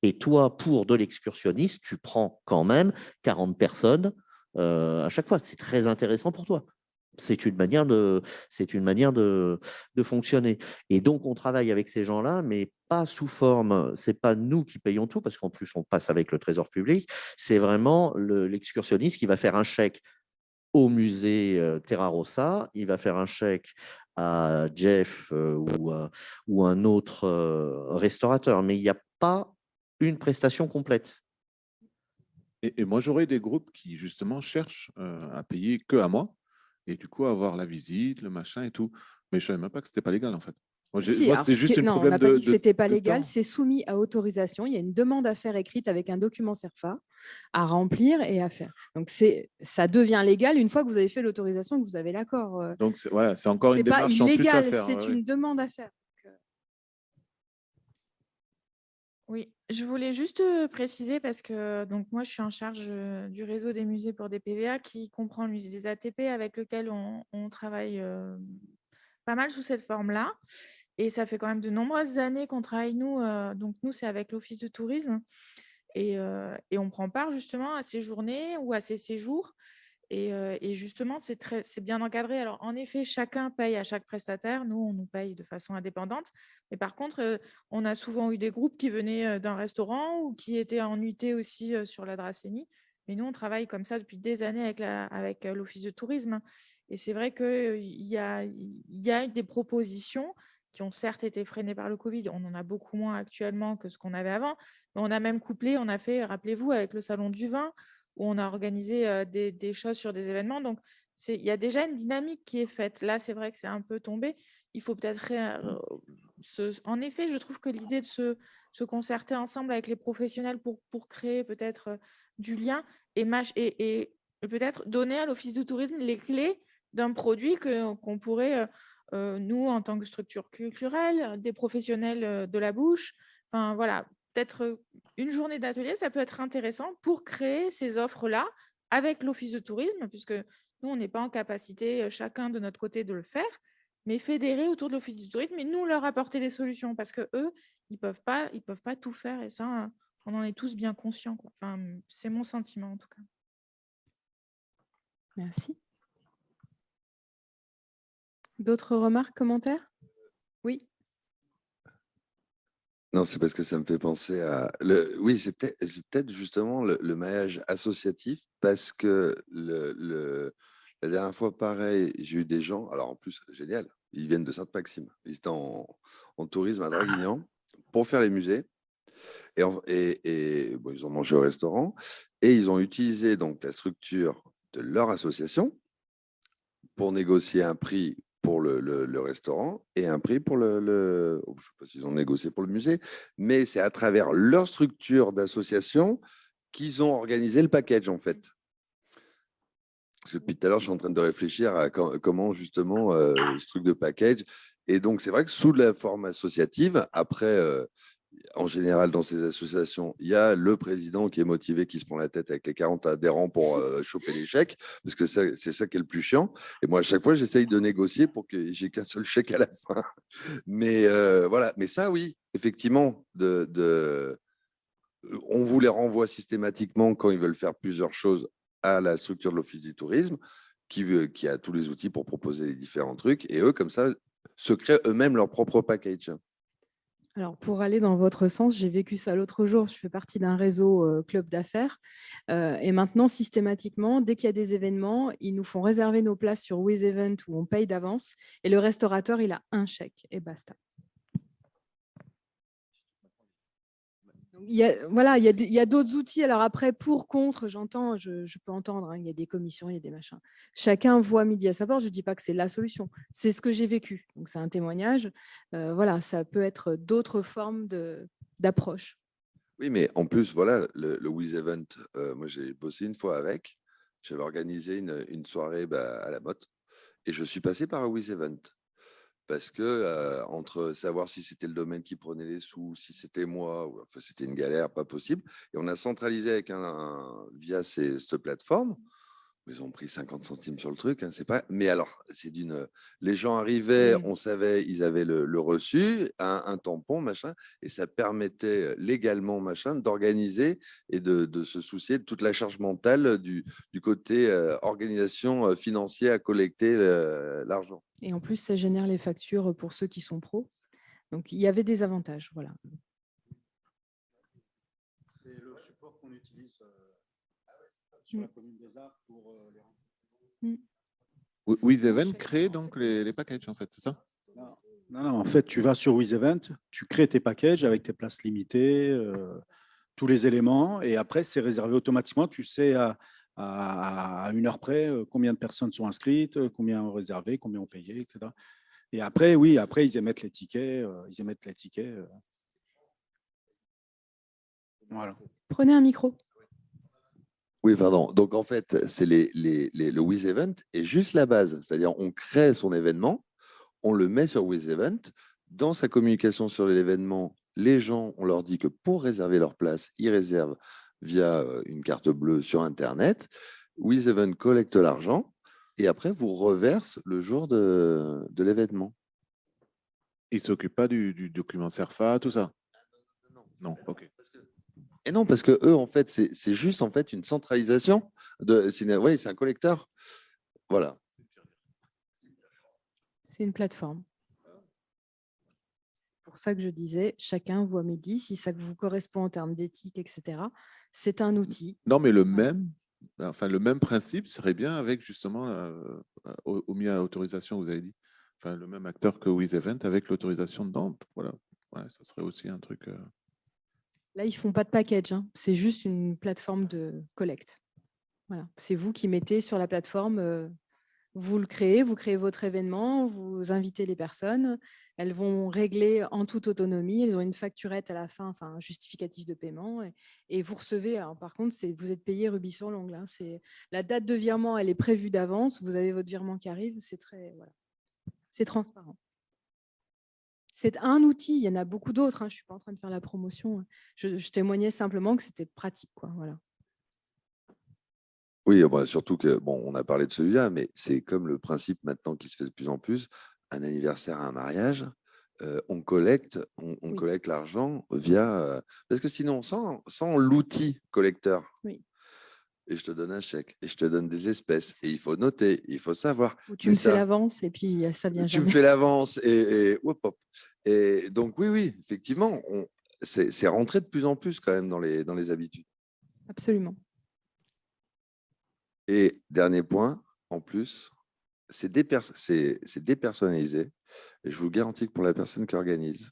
Et toi, pour de l'excursionniste, tu prends quand même 40 personnes à chaque fois. C'est très intéressant pour toi. C'est une manière de fonctionner. Et donc, on travaille avec ces gens-là, mais pas sous forme, ce n'est pas nous qui payons tout, parce qu'en plus, on passe avec le trésor public. C'est vraiment l'excursionniste qui va faire un chèque au musée Terra Rossa, il va faire un chèque à Jeff ou un autre restaurateur, mais il n'y a pas une prestation complète. Et moi, j'aurais des groupes qui, justement, cherchent à payer que à moi. Et du coup, avoir la visite, le machin et tout. Mais je ne savais même pas que ce n'était pas légal, en fait. Moi, c'était juste un problème on n'a pas dit que ce n'était pas légal, c'est soumis à autorisation. Il y a une demande à faire écrite avec un document CERFA à remplir et à faire. Donc, ça devient légal une fois que vous avez fait l'autorisation et que vous avez l'accord. Donc, voilà, c'est encore une démarche en plus à faire. C'est une demande à faire. Oui, je voulais juste préciser parce que donc moi, je suis en charge du réseau des musées pour des PVA qui comprend le musée des ATP avec lequel on travaille pas mal sous cette forme-là. Et ça fait quand même de nombreuses années qu'on travaille, nous. Donc, nous, c'est avec l'Office de tourisme. Et on prend part justement à ces journées ou à ces séjours. Et justement, c'est bien encadré. Alors, en effet, chacun paye à chaque prestataire. Nous, on nous paye de façon indépendante. Mais par contre, on a souvent eu des groupes qui venaient d'un restaurant ou qui étaient en UT aussi sur la Dracénie. Mais nous, on travaille comme ça depuis des années avec l'Office de tourisme. Et c'est vrai qu'il y a des propositions qui ont certes été freinées par le Covid. On en a beaucoup moins actuellement que ce qu'on avait avant. Mais on a même couplé, on a fait, rappelez-vous, avec le Salon du vin, où on a organisé des choses sur des événements. Donc, il y a déjà une dynamique qui est faite. Là, c'est vrai que c'est un peu tombé. Il faut peut-être… En effet, je trouve que l'idée de se concerter ensemble avec les professionnels pour créer peut-être du lien et peut-être donner à l'Office de tourisme les clés d'un produit qu'on pourrait, nous, en tant que structure culturelle, des professionnels de la bouche, enfin voilà, peut-être une journée d'atelier, ça peut être intéressant pour créer ces offres-là avec l'Office de tourisme, puisque nous, on n'est pas en capacité, chacun de notre côté, de le faire, mais fédérer autour de l'Office du tourisme et nous leur apporter des solutions parce que eux, ils peuvent pas tout faire et ça, on en est tous bien conscients, quoi. Enfin, c'est mon sentiment en tout cas. Merci. D'autres remarques, commentaires? Oui. Non, c'est parce que ça me fait penser à… Oui, c'est peut-être justement le maillage associatif, parce que la dernière fois, pareil, j'ai eu des gens, alors en plus, génial, ils viennent de Sainte-Maxime, ils étaient en tourisme à Draguignan pour faire les musées, et bon, ils ont mangé au restaurant, et ils ont utilisé donc la structure de leur association pour négocier un prix pour le restaurant et un prix pour je ne sais pas s'ils ont négocié pour le musée, mais c'est à travers leur structure d'association qu'ils ont organisé le package, en fait. Parce que depuis tout à l'heure, je suis en train de réfléchir à comment, justement, ce truc de package. Et donc, c'est vrai que sous la forme associative, après, en général, dans ces associations, il y a le président qui est motivé, qui se prend la tête avec les 40 adhérents pour choper les chèques, parce que c'est ça qui est le plus chiant. Et moi, à chaque fois, j'essaye de négocier pour que j'ai qu'un seul chèque à la fin. Mais voilà. Mais ça, oui, effectivement, on vous les renvoie systématiquement quand ils veulent faire plusieurs choses à la structure de l'Office du tourisme, qui a tous les outils pour proposer les différents trucs. Et eux, comme ça, se créent eux-mêmes leur propre package. Alors, pour aller dans votre sens, j'ai vécu ça l'autre jour. Je fais partie d'un réseau club d'affaires. Et maintenant, systématiquement, dès qu'il y a des événements, ils nous font réserver nos places sur WizEvent où on paye d'avance. Et le restaurateur, il a un chèque et basta. Il y a d'autres outils. Alors après, pour, contre, j'entends, je peux entendre, hein, il y a des commissions, il y a des machins. Chacun voit midi à sa porte. Je ne dis pas que c'est la solution. C'est ce que j'ai vécu. Donc, c'est un témoignage. Voilà, ça peut être d'autres formes d'approche. Oui, mais en plus, voilà, le WizEvent, moi, j'ai bossé une fois avec. J'avais organisé une soirée à la Motte et je suis passé par un WizEvent. Parce que entre savoir si c'était le domaine qui prenait les sous, si c'était moi, enfin, c'était une galère, pas possible. Et on a centralisé avec via cette plateforme. Ils ont pris 50 centimes sur le truc, hein, c'est pas. Mais alors, les gens arrivaient, on savait, ils avaient le reçu, un tampon, machin, et ça permettait légalement, machin, d'organiser et de se soucier de toute la charge mentale du côté organisation financière à collecter l'argent. Et en plus, ça génère les factures pour ceux qui sont pros. Donc, il y avait des avantages. Voilà. C'est le support qu'on utilise sur la commune des Arts pour les... WizEvent crée donc les packages, en fait, c'est ça? Non, en fait, tu vas sur WizEvent, tu crées tes packages avec tes places limitées, tous les éléments, et après, c'est réservé automatiquement. Tu sais à une heure près combien de personnes sont inscrites, combien ont réservé, combien ont payé, etc. Et après, oui, après, ils émettent les tickets. Voilà. Prenez un micro. Oui, pardon. Donc, en fait, c'est le WizEvent est juste la base. C'est-à-dire, on crée son événement, on le met sur WizEvent. Dans sa communication sur l'événement, les gens, on leur dit que pour réserver leur place, ils réservent via une carte bleue sur Internet. WizEvent collecte l'argent et après, vous reverse le jour de l'événement. Ils ne s'occupent pas du document CERFA, tout ça? Non, ok. Et non, parce que eux, en fait, c'est juste en fait une centralisation. Oui, c'est un collecteur. Voilà. C'est une plateforme. C'est pour ça que je disais, chacun voit midi, si ça vous correspond en termes d'éthique, etc. C'est un outil. Non, mais le même principe serait bien avec justement mis à autorisation, vous avez dit. Enfin, le même acteur que WizEvent avec l'autorisation dedans. Voilà. Ouais, ça serait aussi un truc. Là, ils ne font pas de package, hein. C'est juste une plateforme de collecte. Voilà. C'est vous qui mettez sur la plateforme, vous créez votre événement, vous invitez les personnes elles vont régler en toute autonomie. Elles ont une facturette à la fin, enfin un justificatif de paiement. Et vous recevez, alors, par contre, vous êtes payé rubis sur l'ongle. Hein. La date de virement, elle est prévue d'avance. Vous avez votre virement qui arrive. Voilà. C'est transparent. C'est un outil, il y en a beaucoup d'autres. Hein. Je ne suis pas en train de faire la promotion. Je témoignais simplement que c'était pratique. Quoi. Voilà. Oui, bah, surtout que, bon, on a parlé de celui-là, mais c'est comme le principe maintenant qui se fait de plus en plus, un anniversaire, un mariage, on collecte l'argent via… parce que sinon, sans l'outil collecteur, oui. Et je te donne un chèque, et je te donne des espèces, et il faut noter, il faut savoir. Ou tu me fais l'avance, et puis ça vient jamais. Tu me fais l'avance, et hop, hop. Et donc, oui, effectivement, c'est rentré de plus en plus quand même dans les habitudes. Absolument. Et dernier point, en plus, c'est dépersonnalisé. Et je vous garantis que pour la personne qui organise,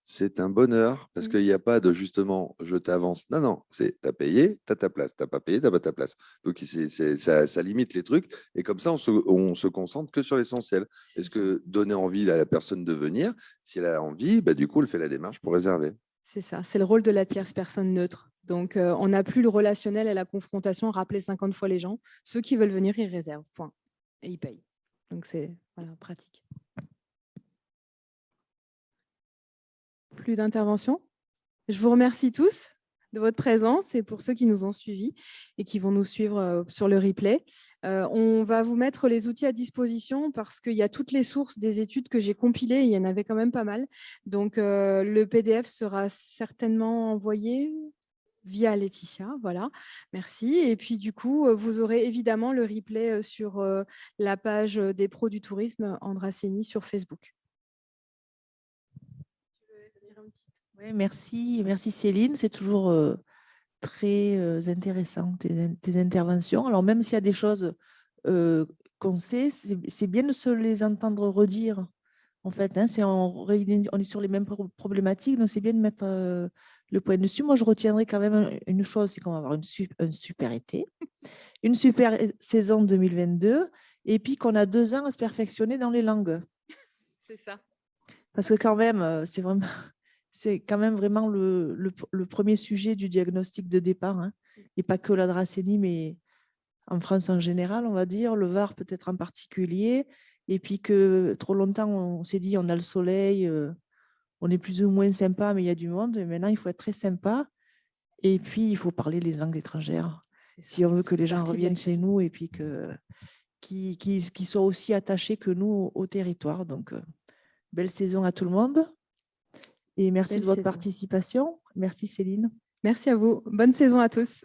c'est un bonheur parce qu'il n'y a pas de justement je t'avance. Non, c'est tu as payé, tu as ta place. Tu n'as pas payé, tu n'as pas ta place. Donc ça limite les trucs. Et comme ça, on se concentre que sur l'essentiel. Est-ce que donner envie à la personne de venir, si elle a envie, bah, du coup, elle fait la démarche pour réserver. C'est ça, c'est le rôle de la tierce personne neutre. Donc, on n'a plus le relationnel et la confrontation, rappeler 50 fois les gens. Ceux qui veulent venir, ils réservent, point. Et ils payent. Donc, c'est pratique. Plus d'interventions? Je vous remercie tous de votre présence et pour ceux qui nous ont suivis et qui vont nous suivre sur le replay. On va vous mettre les outils à disposition parce qu'il y a toutes les sources des études que j'ai compilées. Il y en avait quand même pas mal. Donc, le PDF sera certainement envoyé via Laetitia. Voilà, merci. Et puis, du coup, vous aurez évidemment le replay sur la page des pros du tourisme Andrasseni sur Facebook. Oui, merci Céline. C'est toujours très intéressant tes interventions. Alors, même s'il y a des choses qu'on sait, c'est bien de se les entendre redire. En fait, hein, on est sur les mêmes problématiques, donc c'est bien de mettre le point dessus. Moi, je retiendrai quand même une chose, c'est qu'on va avoir un super été, une super saison 2022, et puis qu'on a 2 ans à se perfectionner dans les langues. C'est ça. Parce que quand même, c'est quand même vraiment le premier sujet du diagnostic de départ, hein, et pas que la Dracénie, mais en France en général, on va dire, le Var peut-être en particulier. Et puis que trop longtemps, on s'est dit, on a le soleil, on est plus ou moins sympa, mais il y a du monde. Et maintenant, il faut être très sympa. Et puis, il faut parler les langues étrangères. Si on veut que les gens reviennent chez nous et puis qu'ils soient aussi attachés que nous au territoire. Donc, belle saison à tout le monde. Et merci de votre participation. Merci Céline. Merci à vous. Bonne saison à tous.